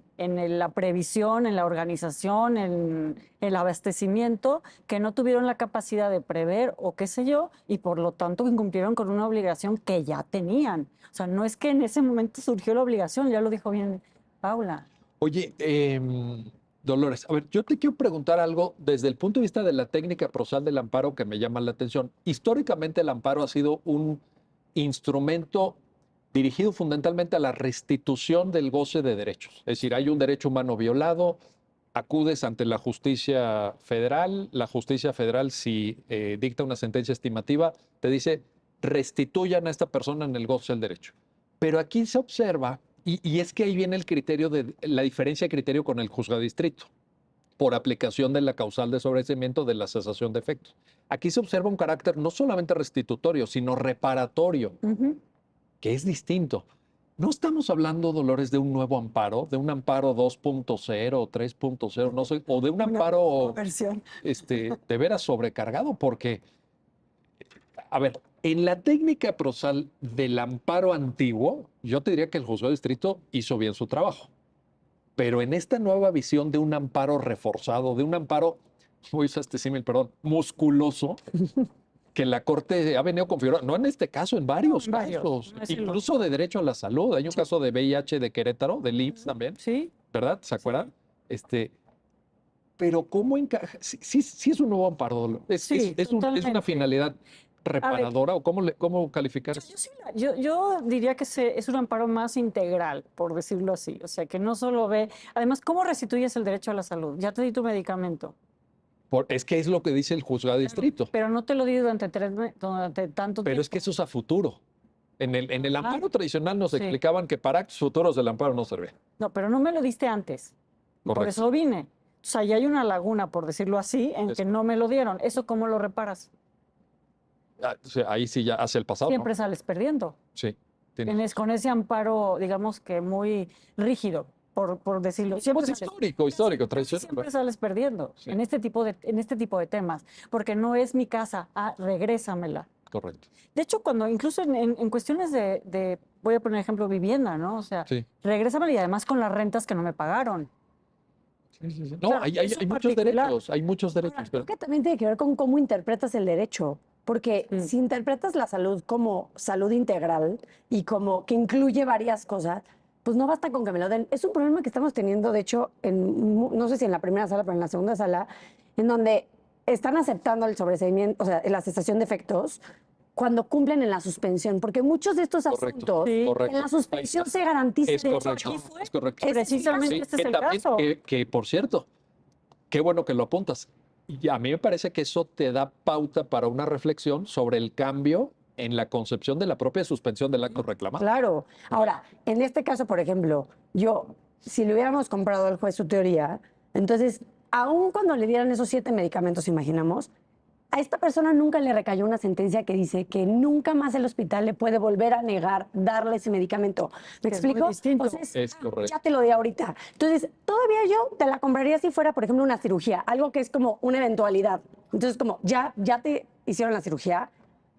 la previsión, en la organización, en el abastecimiento, que no tuvieron la capacidad de prever o qué sé yo, y por lo tanto incumplieron con una obligación que ya tenían. O sea, no es que en ese momento surgió la obligación, ya lo dijo bien Paula. Oye, Dolores, a ver, yo te quiero preguntar algo desde el punto de vista de la técnica procesal del amparo que me llama la atención. Históricamente el amparo ha sido un instrumento dirigido fundamentalmente a la restitución del goce de derechos. Es decir, hay un derecho humano violado, acudes ante la justicia federal si dicta una sentencia estimativa, te dice restituyan a esta persona en el goce del derecho. Pero aquí se observa, y es que ahí viene el criterio de la diferencia de criterio con el juzgado de distrito, por aplicación de la causal de sobreseimiento de la cesación de efectos. Aquí se observa un carácter no solamente restitutorio, sino reparatorio, Ujú. que es distinto. No estamos hablando, Dolores, de un nuevo amparo, de un amparo 2.0 o 3.0, no sé, o de un amparo Versión. de veras sobrecargado, porque, a ver, en la técnica procesal del amparo antiguo, yo te diría que el juzgado de distrito hizo bien su trabajo. Pero en esta nueva visión de un amparo reforzado, de un amparo, voy a usar este símil, perdón, musculoso, que la Corte ha venido configurando, no en este caso, en varios En varios, casos, no es el incluso de derecho a la salud. Hay un caso de VIH de Querétaro, del IMSS también, Sí, ¿verdad? ¿Se acuerdan? Pero ¿cómo encaja? Sí es un nuevo amparo, Dolores. Sí, Es una totalmente. finalidad reparadora, o cómo calificar eso? yo diría que es un amparo más integral, por decirlo así. O sea, que no solo ve. Además, ¿cómo restituyes el derecho a la salud? Ya te di tu medicamento, Es que es lo que dice el juzgado de distrito. pero no te lo di durante tanto Pero es tiempo. que eso es a futuro. En el amparo tradicional nos sí. explicaban que para actos futuros del amparo no servía. No, pero no me lo diste antes. Por Correcto. eso vine. O sea, ya hay una laguna, por decirlo así, en Es- que no me lo dieron. ¿Eso cómo lo reparas? O sea, ahí sí ya hace el pasado, ¿no? Siempre sales perdiendo. Sí. tienes- Con ese amparo, digamos que muy rígido, por decirlo. Siempre Pues sales, histórico, tradicional. siempre sales perdiendo Sí. en este tipo de temas, porque no es mi casa, regrésamela. Correcto. De hecho, incluso en cuestiones voy a poner ejemplo, vivienda, ¿no? O sea, Sí. regrésamela y además con las rentas que no me pagaron. No, Claro, hay eso muchos particular. derechos, hay muchos Ahora, derechos. creo que también tiene que ver con cómo interpretas el derecho, porque Mm. si interpretas la salud como salud integral y como que incluye varias cosas, pues no basta con que me lo den. Es un problema que estamos teniendo, de hecho, no sé si en la primera sala, pero en la segunda sala, en donde están aceptando el sobreseimiento, o sea, la cesación de efectos, cuando cumplen en la suspensión, porque muchos de estos Correcto, asuntos, Sí. correcto. en la suspensión Ahí está. se garantiza Es el derecho. correcto, aquí fue. es correcto. Precisamente este es que el también, caso. por cierto, qué bueno que lo apuntas. Y a mí me parece que eso te da pauta para una reflexión sobre el cambio en la concepción de la propia suspensión del acto reclamado. Claro. Ahora, en este caso, por ejemplo, si le hubiéramos comprado al juez su teoría, entonces, aun cuando le dieran esos 7 medicamentos, imaginamos, a esta persona nunca le recayó una sentencia que dice que nunca más el hospital le puede volver a negar darle ese medicamento. ¿Me Que es muy explico? distinto. Entonces, Es correcto. ya te lo di ahorita. Entonces, todavía yo te la compraría si fuera, por ejemplo, una cirugía, algo que es como una eventualidad. Entonces, como ya te hicieron la cirugía,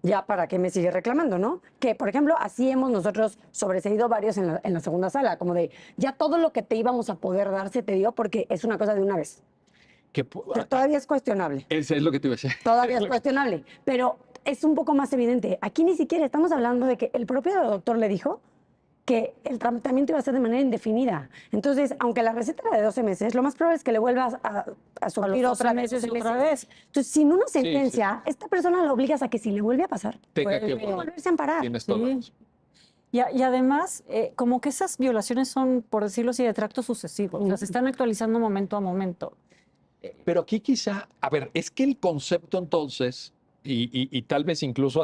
ya para qué me sigue reclamando, ¿no? Que, por ejemplo, así hemos nosotros sobreseído varios en la segunda sala, como de ya todo lo que te íbamos a poder dar se te dio porque es una cosa de una vez. Pero todavía es cuestionable. Ese es lo que te iba a decir. Todavía es cuestionable, pero es un poco más evidente. Aquí ni siquiera estamos hablando de que el propio doctor le dijo que el tratamiento iba a ser de manera indefinida. Entonces, aunque la receta era de 12 meses, lo más probable es que le vuelvas a surtir los otra 12 vez. meses otra vez. Entonces, sin una sentencia, esta persona la obligas a que si le vuelve a pasar, Tenga que puede volverse a amparar. Tienes toda la Sí. razón. Y además, como que esas violaciones son, por decirlo así, de tracto sucesivo. O sea, se están actualizando momento a momento. Pero aquí quizá, a ver, es que el concepto entonces, y tal vez incluso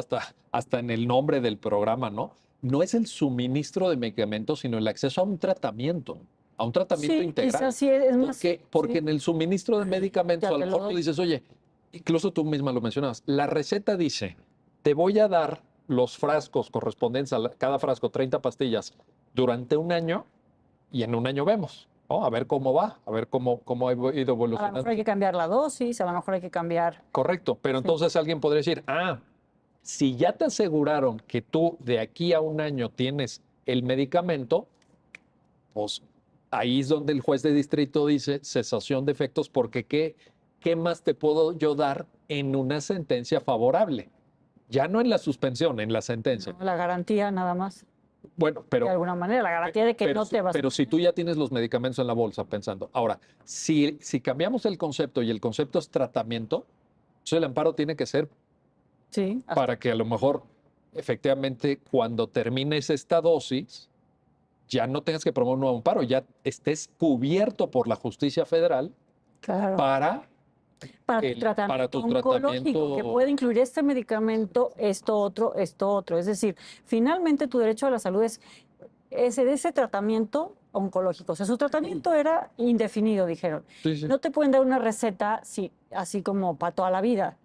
hasta en el nombre del programa, ¿no? No es el suministro de medicamentos, sino el acceso a un tratamiento Sí, integral. quizás sí es más. Porque sí. en el suministro de medicamentos, Ya a lo te lo mejor tú doy. dices, oye, incluso tú misma lo mencionabas, la receta dice, te voy a dar los frascos correspondientes cada frasco, 30 pastillas, durante un año, y en un año vemos, ¿no? A ver cómo va, a ver cómo ha ido A lo evolucionando. mejor hay que cambiar la dosis, a lo mejor hay que cambiar. Correcto, pero entonces alguien podría decir, si ya te aseguraron que tú de aquí a un año tienes el medicamento, pues ahí es donde el juez de distrito dice cesación de efectos, porque ¿qué más te puedo yo dar en una sentencia favorable? Ya no en la suspensión, en la sentencia. ¿No? La garantía nada más, Bueno, de pero, alguna manera, la garantía de que no te vas pero si tú ya tienes los medicamentos en la bolsa pensando, ahora, si cambiamos el concepto y el concepto es tratamiento, entonces el amparo tiene que ser Sí, para que a lo mejor efectivamente cuando termines esta dosis ya no tengas que promover un nuevo amparo, ya estés cubierto por la justicia federal Claro. para para tu para tu oncológico, tratamiento. que puede incluir este medicamento, esto otro, esto otro. Es decir, finalmente tu derecho a la salud es ese tratamiento oncológico. O sea, su tratamiento era indefinido, dijeron. Sí, sí. No te pueden dar una receta así como para toda la vida.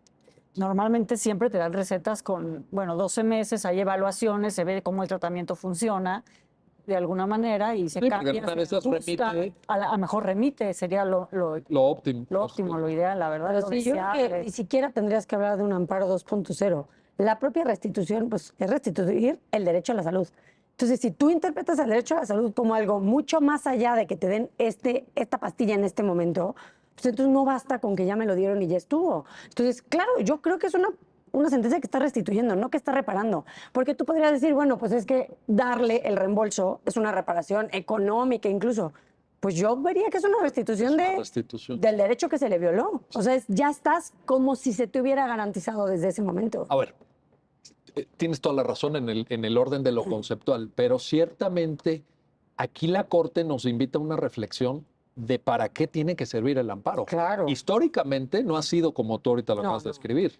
Normalmente siempre te dan recetas con, 12 meses, hay evaluaciones, se ve cómo el tratamiento funciona de alguna manera y se Sí, porque cambia, en una de se esas ajusta. remite A lo mejor remite, sería lo óptimo. óptimo, lo ideal, la verdad. Pero lo sí, yo creo que deseable. ni siquiera tendrías que hablar de un amparo 2.0. La propia restitución, pues, es restituir el derecho a la salud. Entonces, si tú interpretas el derecho a la salud como algo mucho más allá de que te den esta pastilla en este momento, pues entonces no basta con que ya me lo dieron y ya estuvo. Entonces, claro, yo creo que es una sentencia que está restituyendo, no que está reparando. Porque tú podrías decir, bueno, pues es que darle el reembolso es una reparación económica incluso. Pues yo vería que es una restitución, del derecho que se le violó. O sea, ya estás como si se te hubiera garantizado desde ese momento. A ver, tienes toda la razón en el orden de lo conceptual, pero ciertamente aquí la Corte nos invita a una reflexión de para qué tiene que servir el amparo. Claro. Históricamente no ha sido como tú ahorita lo No, acabas de no. escribir.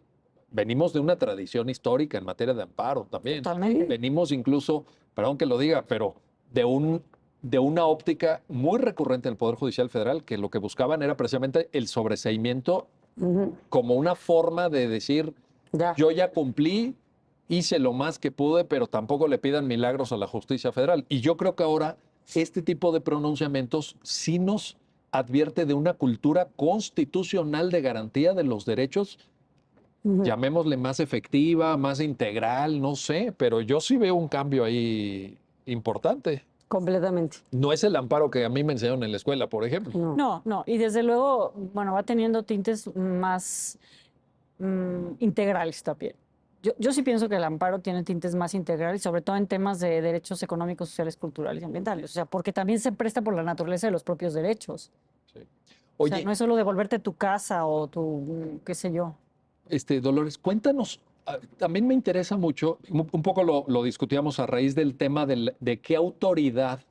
Venimos de una tradición histórica en materia de amparo también. Totalmente. Venimos incluso, perdón que lo diga, pero de una óptica muy recurrente en el Poder Judicial Federal, que lo que buscaban era precisamente el sobreseimiento Ujú. como una forma de decir, Ya. yo ya cumplí, hice lo más que pude, pero tampoco le pidan milagros a la justicia federal. Y yo creo que ahora este tipo de pronunciamientos sí nos advierte de una cultura constitucional de garantía de los derechos, Ujú. llamémosle más efectiva, más integral, no sé, pero yo sí veo un cambio ahí importante. Completamente. No es el amparo que a mí me enseñaron en la escuela, por ejemplo. No. No, y desde luego, va teniendo tintes más integrales también. Yo sí pienso que el amparo tiene tintes más integrales, sobre todo en temas de derechos económicos, sociales, culturales y ambientales. O sea, porque también se presta por la naturaleza de los propios derechos. Sí. O sea, Oye, no es solo devolverte tu casa o qué sé yo. Dolores, cuéntanos, también me interesa mucho, un poco lo discutíamos a raíz del tema de qué autoridad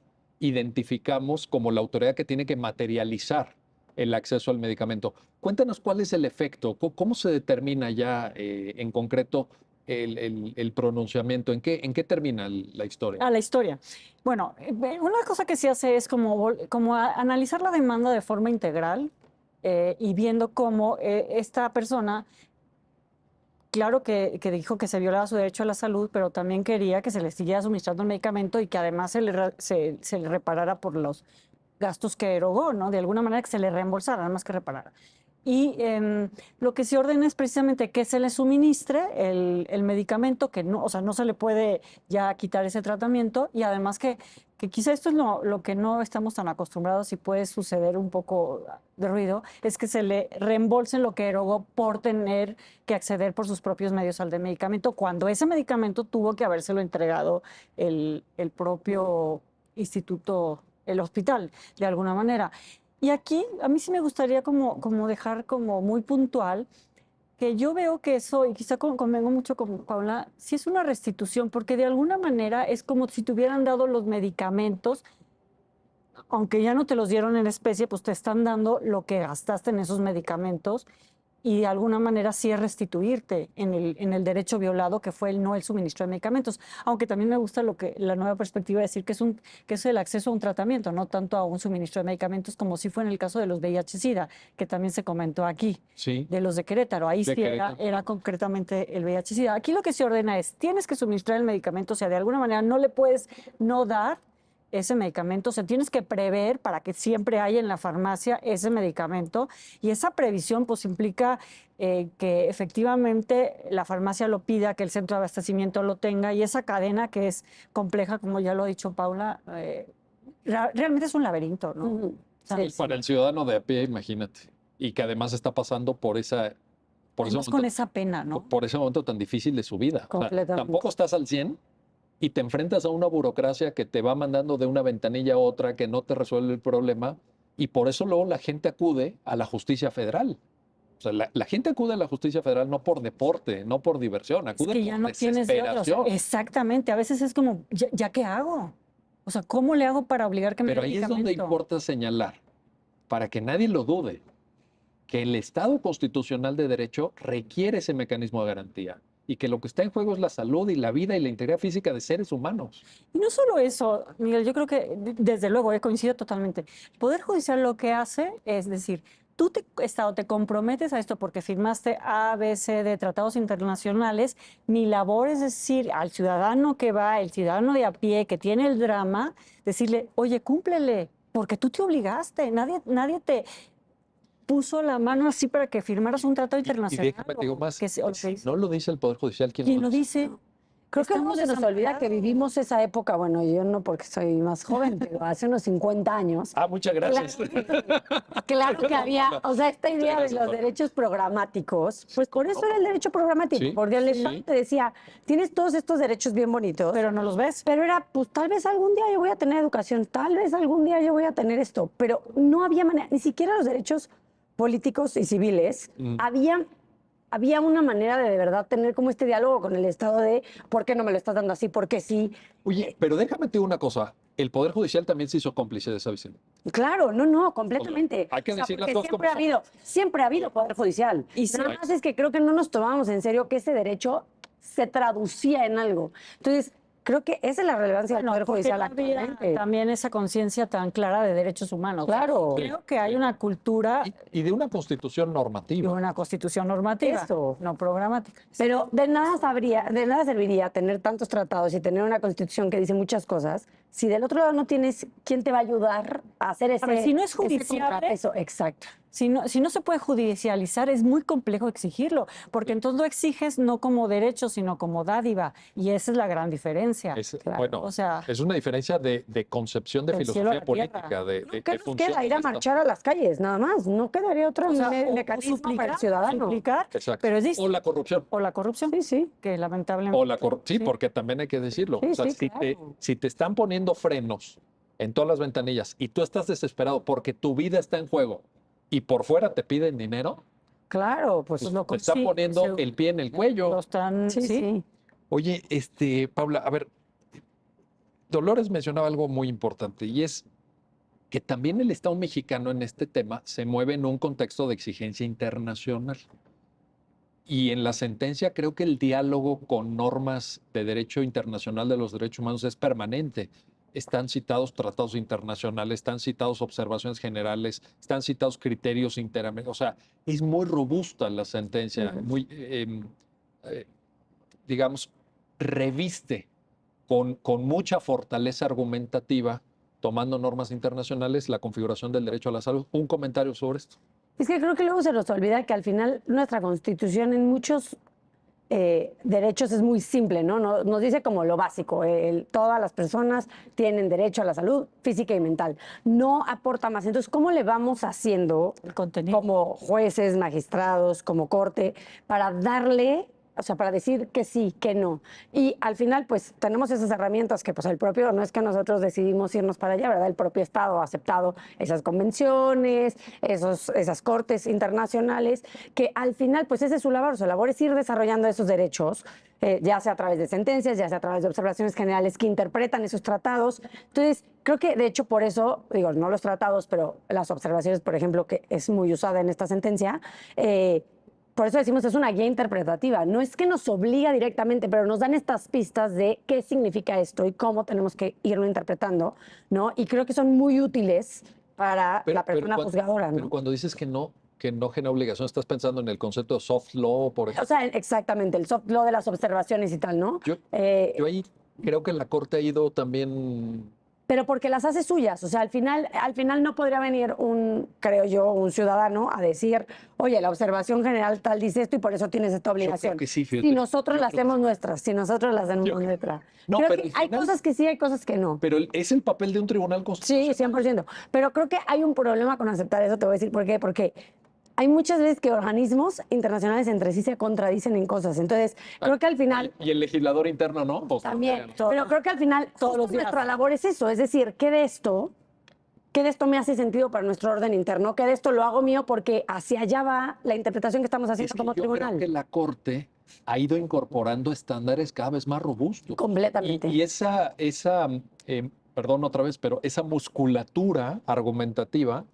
identificamos como la autoridad que tiene que materializar el acceso al medicamento. Cuéntanos cuál es el efecto, cómo se determina ya en concreto el pronunciamiento, en qué termina la historia. La historia. Bueno, una cosa que se hace es como analizar la demanda de forma integral y viendo cómo esta persona, claro que dijo que se violaba su derecho a la salud, pero también quería que se le siguiera suministrando el medicamento y que además se le reparara por los gastos que erogó, ¿no? De alguna manera que se le reembolsara, nada más que reparara. Y lo que se ordena es precisamente que se le suministre el medicamento, que no, o sea, no se le puede ya quitar ese tratamiento, y además que quizá esto es lo que no estamos tan acostumbrados y puede suceder un poco de ruido, es que se le reembolse lo que erogó por tener que acceder por sus propios medios al de medicamento, cuando ese medicamento tuvo que habérselo entregado el propio instituto, el hospital, de alguna manera. Y aquí a mí sí me gustaría como dejar como muy puntual que yo veo que eso, y quizá convengo mucho con Paula, sí es una restitución, porque de alguna manera es como si te hubieran dado los medicamentos, aunque ya no te los dieron en especie, pues te están dando lo que gastaste en esos medicamentos, y de alguna manera sí es restituirte en el derecho violado que fue el suministro de medicamentos. Aunque también me gusta la nueva perspectiva de decir que es el acceso a un tratamiento, no tanto a un suministro de medicamentos como si fue en el caso de los VIH-Sida, que también se comentó aquí, Sí. de los de Querétaro. Ahí De sí era concretamente el VIH-Sida. Aquí lo que se ordena es, tienes que suministrar el medicamento, o sea, de alguna manera no le puedes no dar, ese medicamento, o sea, tienes que prever para que siempre haya en la farmacia ese medicamento y esa previsión pues implica que efectivamente la farmacia lo pida, que el centro de abastecimiento lo tenga y esa cadena que es compleja, como ya lo ha dicho Paula, realmente es un laberinto, ¿no? Ujú. O sea, Sí, Para el ciudadano de a pie, imagínate. Y que además está pasando por ese además con momento, esa pena, ¿no? por ese momento tan difícil de su vida. O sea, Completamente. tampoco estás al 100 y te enfrentas a una burocracia que te va mandando de una ventanilla a otra, que no te resuelve el problema, y por eso luego la gente acude a la justicia federal. O sea, la gente acude a la justicia federal no por deporte, no por diversión, Es acude que por ya no tienes de otra, o sea, desesperación. exactamente, a veces es como, ¿ya qué hago? O sea, ¿cómo le hago para obligar que me Pero dé ahí es donde medicamento? importa señalar, para que nadie lo dude, que el Estado constitucional de derecho requiere ese mecanismo de garantía y que lo que está en juego es la salud y la vida y la integridad física de seres humanos. Y no solo eso, Miguel, yo creo que desde luego, coincido totalmente. El Poder Judicial lo que hace es decir, tú, Estado, te comprometes a esto porque firmaste A, B, C de tratados internacionales, mi labor es decir al ciudadano que va, el ciudadano de a pie que tiene el drama, decirle, oye, cúmplele, porque tú te obligaste, nadie te puso la mano así para que firmaras un tratado Y internacional. déjame te digo más, o lo que si dice. no lo dice el Poder Judicial, ¿quién ¿Quién lo lo dice? dice? Creo que luego Estamos se nos olvida que desamparados. vivimos esa época, bueno, yo no porque soy más joven, pero hace unos 50 años. Ah, muchas gracias. Claro que había, o sea, esta idea de gracias, los Pablo. derechos programáticos, pues por eso era el derecho programático, Sí, porque el sí. Estado te decía, tienes todos estos derechos bien bonitos, Pero no los ves. pero era, pues tal vez algún día yo voy a tener educación, tal vez algún día yo voy a tener esto, pero no había manera, ni siquiera los derechos políticos y civiles, había una manera de verdad tener como este diálogo con el Estado de ¿por qué no me lo estás dando así? ¿Por qué sí? Oye, pero déjame te digo una cosa. El Poder Judicial también se hizo cómplice de esa visión. Claro, no, completamente. Hay que decir las porque cosas como siempre ha habido poder judicial. Y Nada sí. más es que creo que no nos tomamos en serio que ese derecho se traducía en algo. Entonces, creo que esa es la relevancia del poder porque judicial no había actualmente. también esa conciencia tan clara de derechos humanos. Claro. Creo que hay una cultura Y de una constitución y normativa. una constitución normativa, Eso. no programática. Pero de nada serviría tener tantos tratados y tener una constitución que dice muchas cosas si del otro lado no tienes quién te va a ayudar a hacer ese, ver, si no es ese judiciable, contrapeso. Exacto. Si no se puede judicializar, es muy complejo exigirlo, porque entonces lo exiges no como derecho, sino como dádiva. Y esa es la gran diferencia. Bueno, O sea, es una diferencia de concepción de del cielo a filosofía la tierra. política, de ¿Qué nos función queda? Ir a del Estado. marchar a las calles, nada más. No quedaría otro o sea, mecanismo para el ciudadano. suplicar, Exacto. pero es O distinto. la corrupción. O la corrupción, Sí, sí. que lamentablemente. Sí, porque también hay que decirlo. Sí, O sea, sí, claro. si te están poniendo frenos en todas las ventanillas y tú estás desesperado porque tu vida está en juego y por fuera te piden dinero, Claro, pues pues lo te están sí, poniendo sí. el pie en el Lo cuello. están, sí, sí. Oye, Paula, a ver, Dolores mencionaba algo muy importante y es que también el Estado mexicano en este tema se mueve en un contexto de exigencia internacional. Y en la sentencia creo que el diálogo con normas de derecho internacional de los derechos humanos es permanente. Están citados tratados internacionales, están citados observaciones generales, están citados criterios interamericanios. O sea, es muy robusta la sentencia, muy, digamos, reviste con mucha fortaleza argumentativa, tomando normas internacionales, la configuración del derecho a la salud. Un comentario sobre esto. Es que creo que luego se nos olvida que al final nuestra Constitución en muchos derechos es muy simple, ¿no? Nos dice como lo básico, todas las personas tienen derecho a la salud física y mental. No aporta más. Entonces, ¿cómo le vamos haciendo el contenido. como jueces, magistrados, como corte, para darle, o sea, para decir que sí, que no? Y al final, pues, tenemos esas herramientas que, pues, el propio, no es que nosotros decidimos irnos para allá, ¿verdad? El propio Estado ha aceptado esas convenciones, esas cortes internacionales, que al final, pues, ese es su labor. Su labor es ir desarrollando esos derechos, ya sea a través de sentencias, ya sea a través de observaciones generales que interpretan esos tratados. Entonces, creo que, de hecho, por eso, digo, no los tratados, pero las observaciones, por ejemplo, que es muy usada en esta sentencia, por eso decimos es una guía interpretativa. No es que nos obliga directamente, pero nos dan estas pistas de qué significa esto y cómo tenemos que irlo interpretando, ¿no? Y creo que son muy útiles para la persona juzgadora, ¿no? Pero cuando dices que no genera obligación, estás pensando en el concepto de soft law, por ejemplo. O sea, exactamente, el soft law de las observaciones y tal, ¿no? Yo ahí creo que la Corte ha ido también pero porque las hace suyas. O sea, al final no podría venir creo yo, un ciudadano a decir, oye, la observación general tal dice esto y por eso tienes esta obligación. que sí, fíjate. Si nosotros la hacemos nuestras, si nosotros la hacemos nuestra. No, Creo pero que al hay final- cosas que sí, hay cosas que no. Pero es el papel de un tribunal Sí, constitucional. 100%. Pero creo que hay un problema con aceptar eso, te voy a decir por qué. Porque hay muchas veces que organismos internacionales entre sí se contradicen en cosas. Entonces, creo que al final... Y el legislador interno, ¿no? Pues, También, Todo- pero creo que al final todos justo los días. nuestra labor es eso, es decir, ¿qué de esto me hace sentido para nuestro orden interno? ¿Qué de esto lo hago mío porque hacia allá va la interpretación que estamos haciendo Es que como yo tribunal? creo que la Corte ha ido incorporando estándares cada vez más robustos. Completamente. Y perdón otra vez, pero esa musculatura argumentativa,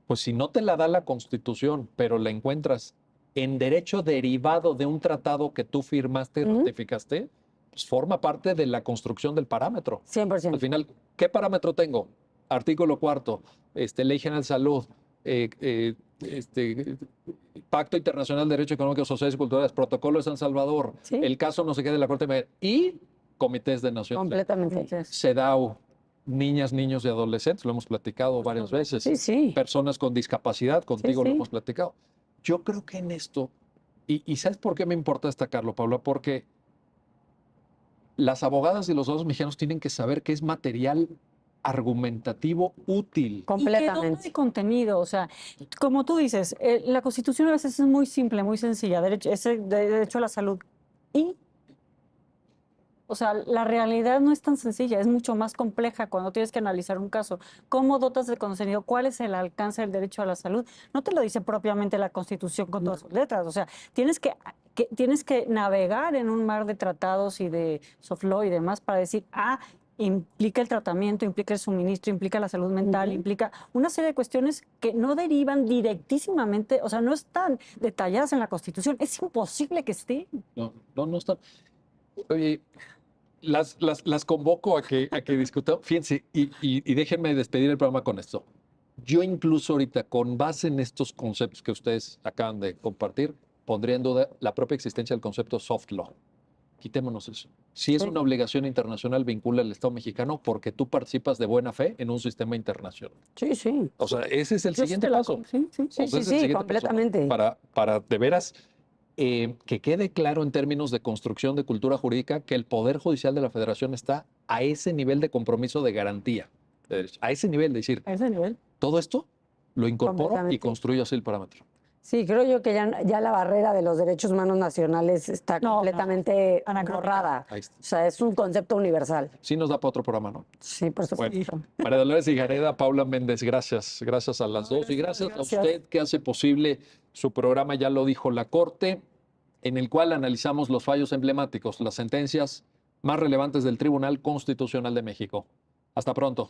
pues si no te la da la Constitución, pero la encuentras en derecho derivado de un tratado que tú firmaste y ratificaste, pues forma parte de la construcción del parámetro. 100%. Al final, ¿qué parámetro tengo? Artículo 4, Ley General de Salud, Pacto Internacional de Derechos Económicos, Sociales y Culturales, Protocolo de San Salvador, Sí. el caso no se quede de la Corte y comités de Naciones Completamente. CEDAW, niñas, niños y adolescentes, lo hemos platicado varias veces. Sí, sí. Personas con discapacidad, contigo lo sí. hemos platicado. Yo creo que en esto, y ¿sabes por qué me importa destacarlo, Paula? Porque las abogadas y los abogados mexicanos tienen que saber que es material argumentativo útil. Y que dota Completamente. de contenido, o sea, como tú dices, la Constitución a veces es muy simple, muy sencilla, derecho a la salud. Y, o sea, la realidad no es tan sencilla, es mucho más compleja cuando tienes que analizar un caso. ¿Cómo dotas de contenido? ¿Cuál es el alcance del derecho a la salud? No te lo dice propiamente la Constitución con todas sus letras, o sea, tienes que navegar en un mar de tratados y de soft law y demás para decir, implica el tratamiento, implica el suministro, implica la salud mental, implica una serie de cuestiones que no derivan directísimamente, o sea, no están detalladas en la Constitución. Es imposible que esté. No están. Oye, las convoco a que discutamos. Fíjense, y déjenme despedir el programa con esto. Yo incluso ahorita, con base en estos conceptos que ustedes acaban de compartir, pondría en duda la propia existencia del concepto soft law. Quitémonos eso. Si es una obligación internacional, vincula al Estado mexicano porque tú participas de buena fe en un sistema internacional. Sí, sí. O sea, ese es el Yo siguiente te la paso. com- sí, sí. O sea, ese es el sí, siguiente paso completamente. Para de veras que quede claro en términos de construcción de cultura jurídica que el Poder Judicial de la Federación está a ese nivel de compromiso de garantía de derechos. A ese nivel de decir, A ese nivel. todo esto lo incorporo y Completamente. construyo así el parámetro. Sí, creo yo que ya la barrera de los derechos humanos nacionales está No, completamente Anacrónica. borrada. Ahí está. O sea, es un concepto universal. Sí nos da para otro programa, ¿no? Sí, por supuesto. Bueno, María Dolores Higareda, Paula Méndez, gracias. Gracias a las dos. Y gracias a usted que hace posible su programa, ya lo dijo la Corte, en el cual analizamos los fallos emblemáticos, las sentencias más relevantes del Tribunal Constitucional de México. Hasta pronto.